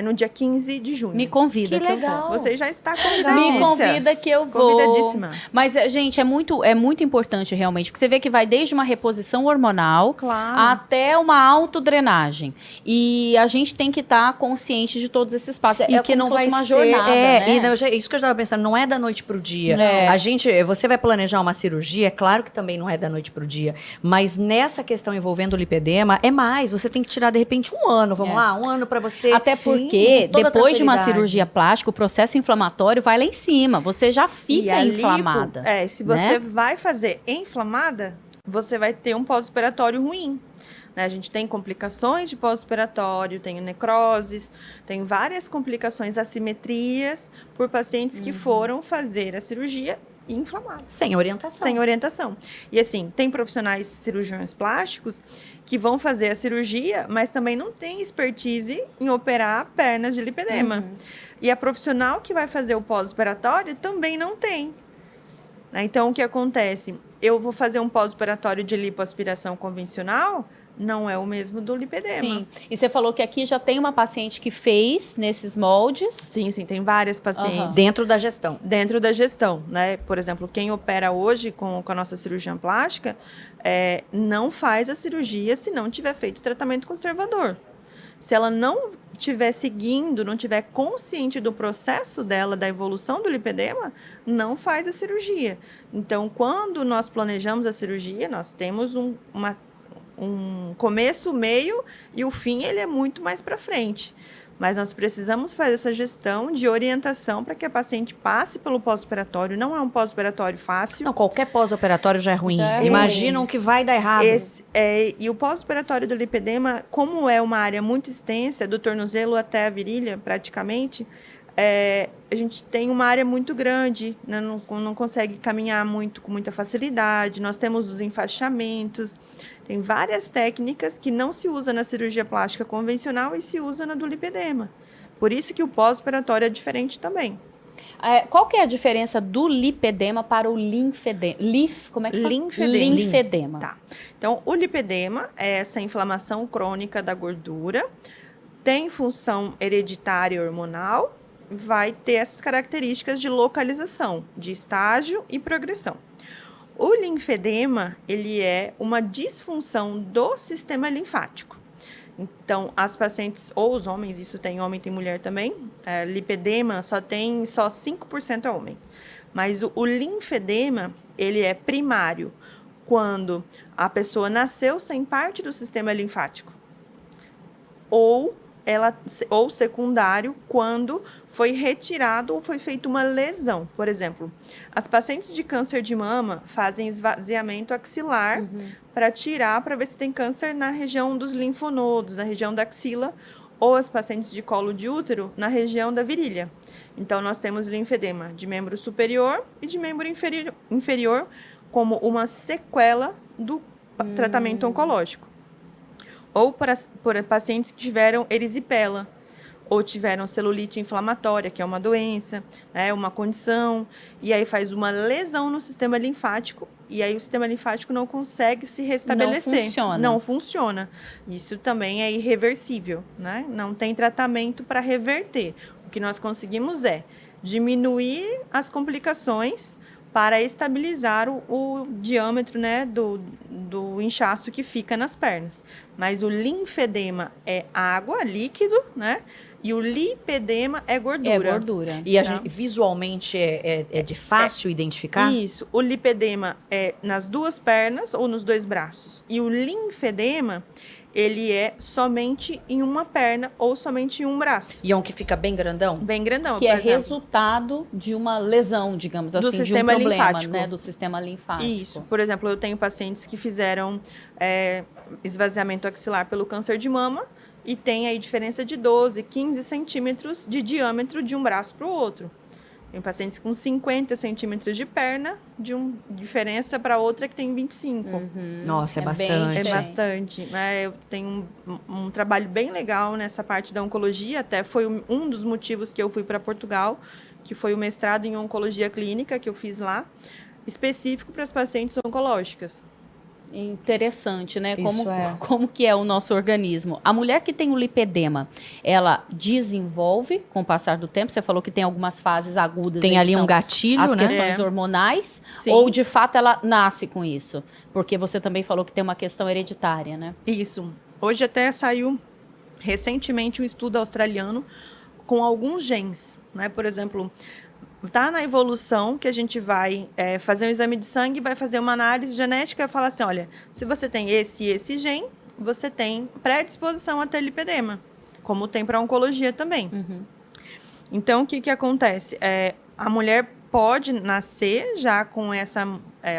no dia 15 de junho. Me convida que que legal. eu vou. Você já está convidadíssima. Me convida que eu vou. Convidadíssima. Mas, gente, é muito importante realmente, porque você vê que vai desde uma reposição hormonal até uma autodrenagem. E a gente tem que estar consciente de todos esses passos. E que não vai uma ser, jornada, né? Isso que eu estava pensando, não é da noite pro dia. Você vai planejar uma cirurgia, é claro que também não é da noite pro dia, mas nessa questão envolvendo o lipedema, é mais, você tem que tirar de repente um ano, vamos lá, um ano para você. Até porque depois de uma cirurgia plástica, o processo inflamatório vai lá em cima, você já fica inflamada. Se você vai fazer inflamada, você vai ter um pós-operatório ruim. A gente tem complicações de pós-operatório, tem necroses, tem várias complicações, assimetrias por pacientes que foram fazer a cirurgia inflamados. Sem orientação. Sem orientação. E assim, tem profissionais cirurgiões plásticos que vão fazer a cirurgia, mas também não tem expertise em operar pernas de lipedema. E a profissional que vai fazer o pós-operatório também não tem. Então, o que acontece? Eu vou fazer um pós-operatório de lipoaspiração convencional, não é o mesmo do lipedema. Sim. E você falou que aqui já tem uma paciente que fez nesses moldes. Sim, tem várias pacientes. Dentro da gestão. Dentro da gestão, né? Por exemplo, quem opera hoje com a nossa cirurgiã plástica, não faz a cirurgia se não tiver feito o tratamento conservador. Se ela não estiver seguindo, não estiver consciente do processo dela, da evolução do lipedema, não faz a cirurgia. Então, quando nós planejamos a cirurgia, nós temos um começo, meio e o fim, ele é muito mais para frente. Mas nós precisamos fazer essa gestão de orientação para que a paciente passe pelo pós-operatório. Não é um pós-operatório fácil. Não, qualquer pós-operatório já é ruim. Imaginam que vai dar errado. E o pós-operatório do lipedema, como é uma área muito extensa, do tornozelo até a virilha, praticamente, a gente tem uma área muito grande, né? Não consegue caminhar com muita facilidade. Nós temos os enfaixamentos. Tem várias técnicas que não se usa na cirurgia plástica convencional e se usa na do lipedema. Por isso que o pós-operatório é diferente também. Qual que é a diferença do lipedema para o linfedema? Como é que fala? Linfedema. Tá. Então, o lipedema é essa inflamação crônica da gordura, tem função hereditária hormonal, vai ter essas características de localização, de estágio e progressão. O linfedema, ele é uma disfunção do sistema linfático. Então, as pacientes, ou os homens, isso tem homem, tem mulher também, lipedema só 5% é homem. Mas o linfedema, ele é primário, quando a pessoa nasceu sem parte do sistema linfático. Ou secundário, quando foi retirado ou foi feita uma lesão. Por exemplo, as pacientes de câncer de mama fazem esvaziamento axilar para tirar, para ver se tem câncer na região dos linfonodos, na região da axila, ou as pacientes de colo de útero, na região da virilha. Então, nós temos linfedema de membro superior e de membro inferior como uma sequela do tratamento oncológico. Ou para pacientes que tiveram erisipela, ou tiveram celulite inflamatória, que é uma doença, uma condição, e aí faz uma lesão no sistema linfático, e aí o sistema linfático não consegue se restabelecer. Não funciona. Isso também é irreversível, né? Não tem tratamento para reverter. O que nós conseguimos é diminuir as complicações para estabilizar o diâmetro, né, do inchaço que fica nas pernas. Mas o linfedema é água, líquido, né? E o lipedema é gordura. É gordura. E a Tá. gente, visualmente é de fácil identificar? Isso. O lipedema é nas 2 pernas ou nos 2 braços. E o linfedema, ele é somente em uma perna ou somente em um braço. E é um que fica bem grandão? Bem grandão, Que por é exemplo. resultado de uma lesão, digamos Do assim, de um sistema problema, linfático. né? Do sistema linfático. Isso. Por exemplo, eu tenho pacientes que fizeram esvaziamento axilar pelo câncer de mama e tem aí diferença de 12, 15 centímetros de diâmetro de um braço para o outro. Tem pacientes com 50 centímetros de perna, de diferença para outra que tem 25. Nossa, é É bastante. bem É diferente. bastante, né? Eu tenho um trabalho bem legal nessa parte da oncologia, até foi um dos motivos que eu fui para Portugal, que foi o mestrado em oncologia clínica que eu fiz lá, específico para as pacientes oncológicas. Interessante, né? Isso Como que é o nosso organismo. A mulher que tem o lipedema, ela desenvolve com o passar do tempo. Você falou que tem algumas fases agudas. Tem aí, ali que um são gatilho, as né? questões hormonais. Sim. Ou, de fato, ela nasce com isso? Porque você também falou que tem uma questão hereditária, né? Isso. Hoje até saiu recentemente um estudo australiano com alguns genes, né? Por exemplo, tá na evolução que a gente vai fazer um exame de sangue, vai fazer uma análise genética e falar assim, olha, se você tem esse e esse gene, você tem predisposição a ter lipedema, como tem para oncologia também. Então, o que acontece? A mulher pode nascer já com essa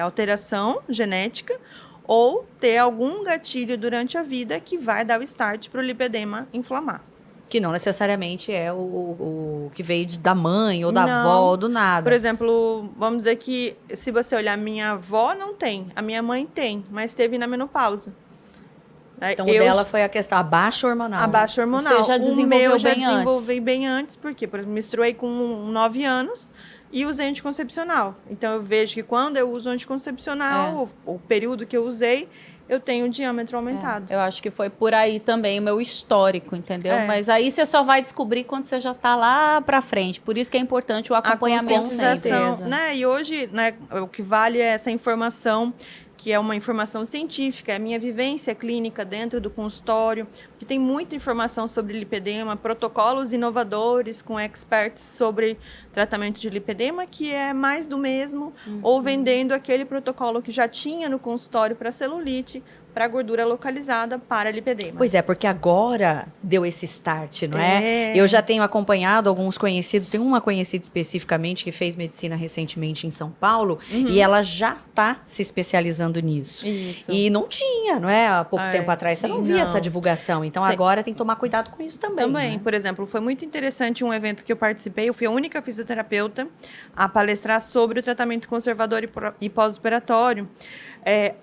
alteração genética ou ter algum gatilho durante a vida que vai dar o start para o lipedema inflamar. Que não necessariamente é o que veio da mãe ou da Não. avó ou do nada. Por exemplo, vamos dizer que se você olhar, minha avó não tem, a minha mãe tem, mas teve na menopausa. Então, o dela foi a questão, a baixa hormonal. A baixa hormonal. Você já O desenvolveu meu já bem antes. desenvolvi bem antes, porque, por exemplo, menstruei com 9 anos e usei anticoncepcional. Então, eu vejo que quando eu uso anticoncepcional, o período que eu usei, eu tenho o diâmetro aumentado. Eu acho que foi por aí também o meu histórico, entendeu? É. Mas aí você só vai descobrir quando você já tá lá pra frente. Por isso que é importante o A acompanhamento conscientização, sempre. né? E hoje, né, o que vale é essa informação, que é uma informação científica, é a minha vivência clínica dentro do consultório, que tem muita informação sobre lipedema, protocolos inovadores com experts sobre tratamento de lipedema, que é mais do mesmo, ou vendendo aquele protocolo que já tinha no consultório para celulite, para gordura localizada, para lipedema. Pois é, porque agora deu esse start, não é? É. Eu já tenho acompanhado alguns conhecidos, tem uma conhecida especificamente que fez medicina recentemente em São Paulo e ela já está se especializando nisso. Isso. E não tinha, não é? Há pouco tempo atrás você não sim, via não. essa divulgação. Então agora tem que tomar cuidado com isso também. Também, né? por exemplo, foi muito interessante um evento que eu participei. Eu fui a única fisioterapeuta a palestrar sobre o tratamento conservador e pós-operatório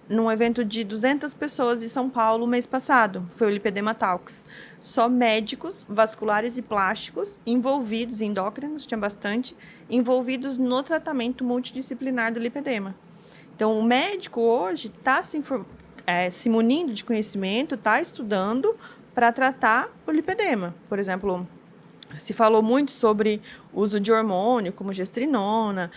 num evento de 200 pessoas em São Paulo mês passado. Foi o Lipedema Talks. Só médicos, vasculares e plásticos envolvidos, endócrinos, tinha bastante, envolvidos no tratamento multidisciplinar do lipedema. Então, o médico hoje está se munindo de conhecimento, está estudando para tratar o lipedema. Por exemplo, se falou muito sobre uso de hormônio, como gestrinona,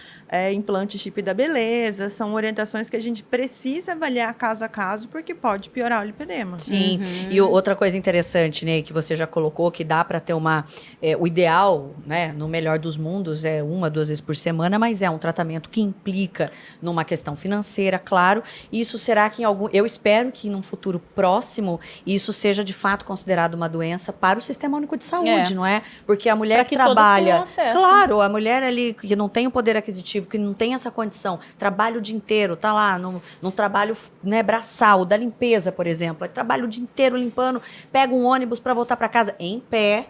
implante chip da beleza. São orientações que a gente precisa avaliar caso a caso, porque pode piorar o lipedema. Sim, e outra coisa interessante, né, que você já colocou, que dá para ter o ideal, né, no melhor dos mundos, é 1, 2 vezes por semana, mas é um tratamento que implica numa questão financeira, claro. Isso será que eu espero que num futuro próximo, isso seja de fato considerado uma doença para o Sistema Único de Saúde, não é? Porque a mulher Pra que que todos trabalha, tenham acesso. claro, a mulher ali que não tem o poder aquisitivo, que não tem essa condição, trabalha o dia inteiro, tá lá num trabalho, né, braçal, da limpeza, por exemplo, trabalha o dia inteiro limpando, pega um ônibus para voltar para casa em pé,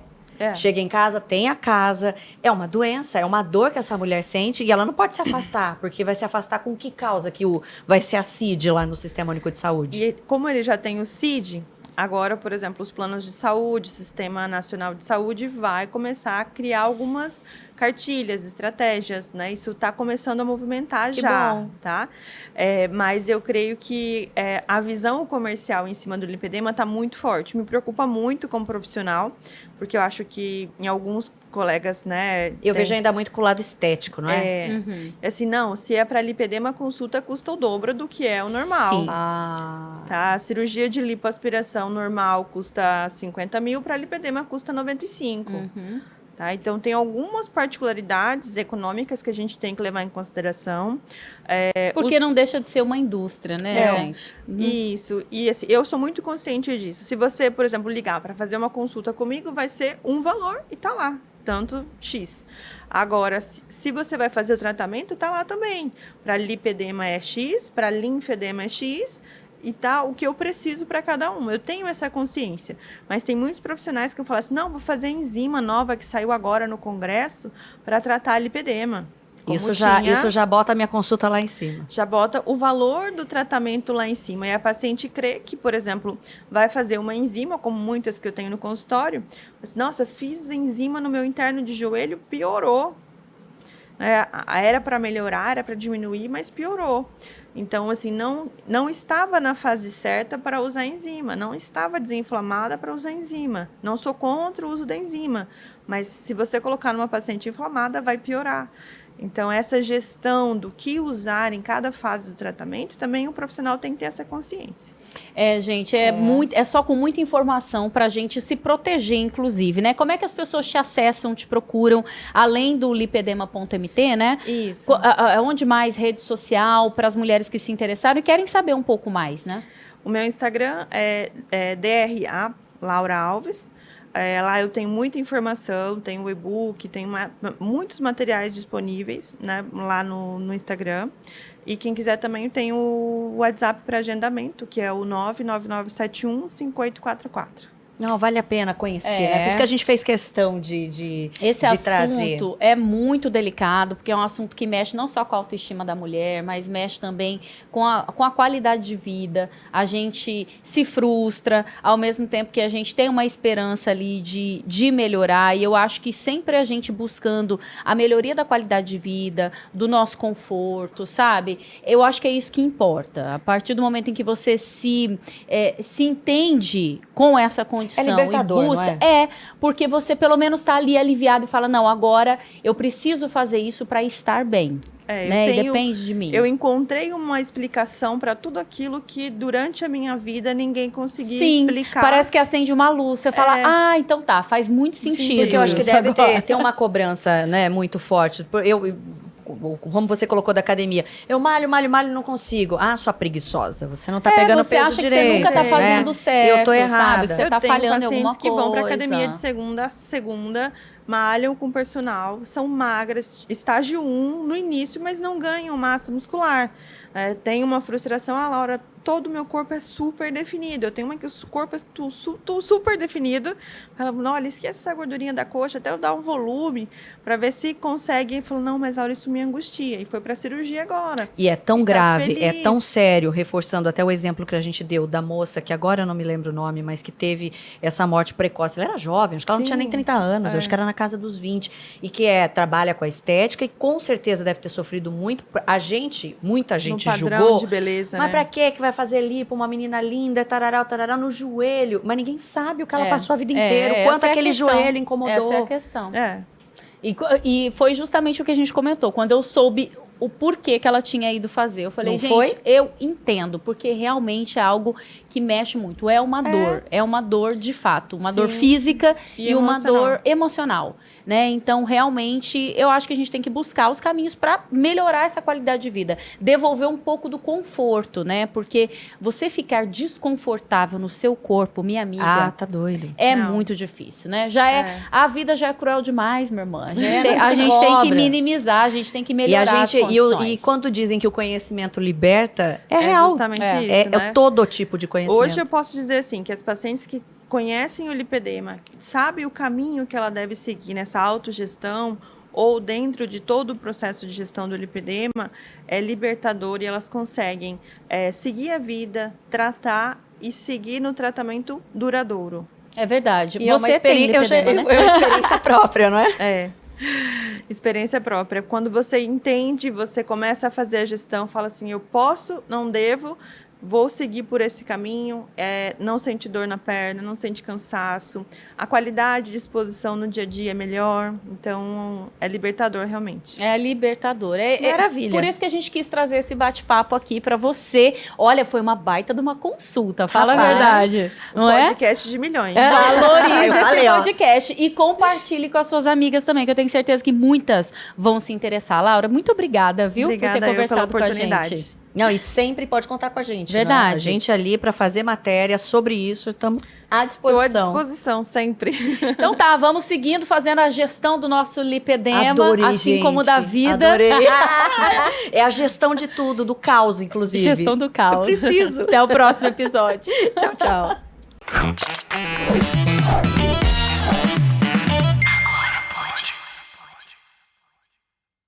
chega em casa, tem a casa, é uma doença, é uma dor que essa mulher sente e ela não pode se afastar, porque vai se afastar com que causa que vai ser a CID lá no Sistema Único de Saúde? E como ele já tem o CID, agora, por exemplo, os planos de saúde, o Sistema Nacional de Saúde vai começar a criar algumas cartilhas, estratégias, né? Isso está começando a movimentar Que já, bom. tá? Mas eu creio que a visão comercial em cima do lipedema está muito forte. Me preocupa muito como profissional, porque eu acho que em alguns colegas, né? Eu vejo ainda muito com o lado estético, não é? Uhum. Assim, não, se é para lipedema, a consulta custa o dobro do que é o normal. Sim. Ah, Tá? A cirurgia de lipoaspiração normal custa 50 mil, para lipedema custa 95. Uhum. Tá? Então, tem algumas particularidades econômicas que a gente tem que levar em consideração. Porque não deixa de ser uma indústria, né, gente? Isso. E assim, eu sou muito consciente disso. Se você, por exemplo, ligar para fazer uma consulta comigo, vai ser um valor e tá lá. Tanto X. Agora, se você vai fazer o tratamento, tá lá também. Para lipedema é X, para linfedema é X, e tá o que eu preciso para cada um. Eu tenho essa consciência. Mas tem muitos profissionais que eu falo assim, não, vou fazer enzima nova que saiu agora no congresso para tratar lipedema. isso já bota a minha consulta lá em cima. Já bota o valor do tratamento lá em cima. E a paciente crê que, por exemplo, vai fazer uma enzima, como muitas que eu tenho no consultório. Mas, nossa, fiz enzima no meu interno de joelho, piorou. Era para melhorar, era para diminuir, mas piorou. Então, assim, não estava na fase certa para usar enzima, não estava desinflamada para usar enzima. Não sou contra o uso da enzima, mas se você colocar numa paciente inflamada, vai piorar. Então, essa gestão do que usar em cada fase do tratamento, também o profissional tem que ter essa consciência. Gente, é só com muita informação para a gente se proteger, inclusive, né? Como é que as pessoas te acessam, te procuram, além do lipedema.mt, né? Isso. Onde mais? Rede social, para as mulheres que se interessaram e querem saber um pouco mais, né? O meu Instagram é DRA Laura Alves. Lá eu tenho muita informação, tenho o e-book, tenho muitos materiais disponíveis, né, lá no Instagram. E quem quiser também tem o WhatsApp para agendamento, que é o 999715844. Não, vale a pena conhecer, né? Por isso que a gente fez questão Esse de trazer. assunto é muito delicado, porque é um assunto que mexe não só com a autoestima da mulher, mas mexe também com a qualidade de vida. A gente se frustra, ao mesmo tempo que a gente tem uma esperança ali de melhorar. E eu acho que sempre a gente buscando a melhoria da qualidade de vida, do nosso conforto, sabe? Eu acho que é isso que importa. A partir do momento em que você se entende com essa condição, É libertador, e busca, não é? Porque você pelo menos está ali aliviado e fala, não, agora eu preciso fazer isso para estar bem, né? E depende de mim. Eu encontrei uma explicação para tudo aquilo que durante a minha vida ninguém conseguia explicar. Parece que acende uma luz, você fala, então tá, faz muito sentido. Porque eu acho que isso deve agora. ter uma cobrança, né, muito forte. Como você colocou da academia, eu malho, não consigo. Ah, sua preguiçosa, você não tá pegando você peso acha direito. que você nunca tá fazendo certo, eu tô errada. sabe? Que você tá falhando em alguma pacientes que vão para coisa. academia de segunda a segunda, malham com personal, são magras, estágio 1 no início, mas não ganham massa muscular. Tem uma frustração, Laura, todo o meu corpo é super definido. Eu tenho uma que o corpo é super definido. Ela, olha, esquece essa gordurinha da coxa, até eu dar um volume para ver se consegue. E falou, não, mas Laura, isso me angustia. E foi para cirurgia agora. E é tão grave, feliz. é tão sério, reforçando até o exemplo que a gente deu da moça, que agora eu não me lembro o nome, mas que teve essa morte precoce. Ela era jovem, acho que ela não tinha nem 30 anos, acho que era na casa dos 20. E que trabalha com a estética e com certeza deve ter sofrido muito. Muita gente no padrão julgou. de beleza, Mas né? pra que vai fazer lipo, uma menina linda, tarará, no joelho? Mas ninguém sabe o que ela passou a vida inteira, o quanto aquele joelho incomodou. Essa é a questão. É. E foi justamente o que a gente comentou. Quando eu soube o porquê que ela tinha ido fazer, eu falei, Não gente, foi? eu entendo, porque realmente é algo que mexe muito. É uma dor, é uma dor de fato, uma dor física e uma emocional. dor emocional, né? Então, realmente, eu acho que a gente tem que buscar os caminhos para melhorar essa qualidade de vida, devolver um pouco do conforto, né? Porque você ficar desconfortável no seu corpo, minha amiga, Ah, tá doido. é Não. muito difícil, né? A vida já é cruel demais, minha irmã. A gente, É, tem, não a se gente tem que cobra. minimizar, a gente tem que melhorar as E condições. quando dizem que o conhecimento liberta, é É real. justamente isso, É né? todo tipo de conhecimento. Hoje eu posso dizer assim, que as pacientes que conhecem o lipedema, sabem o caminho que ela deve seguir nessa autogestão ou dentro de todo o processo de gestão do lipedema, é libertador e elas conseguem seguir a vida, tratar e seguir no tratamento duradouro. É verdade. E Você tem lipedema, né? É uma experiência própria, não é? É. Experiência própria. Quando você entende, você começa a fazer a gestão, fala assim, eu posso, não devo, vou seguir por esse caminho, não sente dor na perna, não sente cansaço, a qualidade de exposição no dia a dia é melhor, então é libertador realmente. É libertador. Maravilha. Por isso que a gente quis trazer esse bate-papo aqui pra você. Olha, foi uma baita de uma consulta, fala Rapaz, a verdade. Não é? Podcast de milhões. Valorize esse Falei, ó. podcast e compartilhe com as suas amigas também, que eu tenho certeza que muitas vão se interessar. Laura, muito obrigada, viu, Obrigada por ter eu pela conversado com a oportunidade. gente. Não, e sempre pode contar com a gente. Verdade. Né? A gente ali para fazer matéria sobre isso, estamos à Estou à disposição. disposição sempre. Então tá, vamos seguindo fazendo a gestão do nosso lipedema, Adorei, assim gente. como da vida. Adorei. É a gestão de tudo, do caos, inclusive. Gestão do caos. Eu preciso. Até o próximo episódio. Tchau, tchau.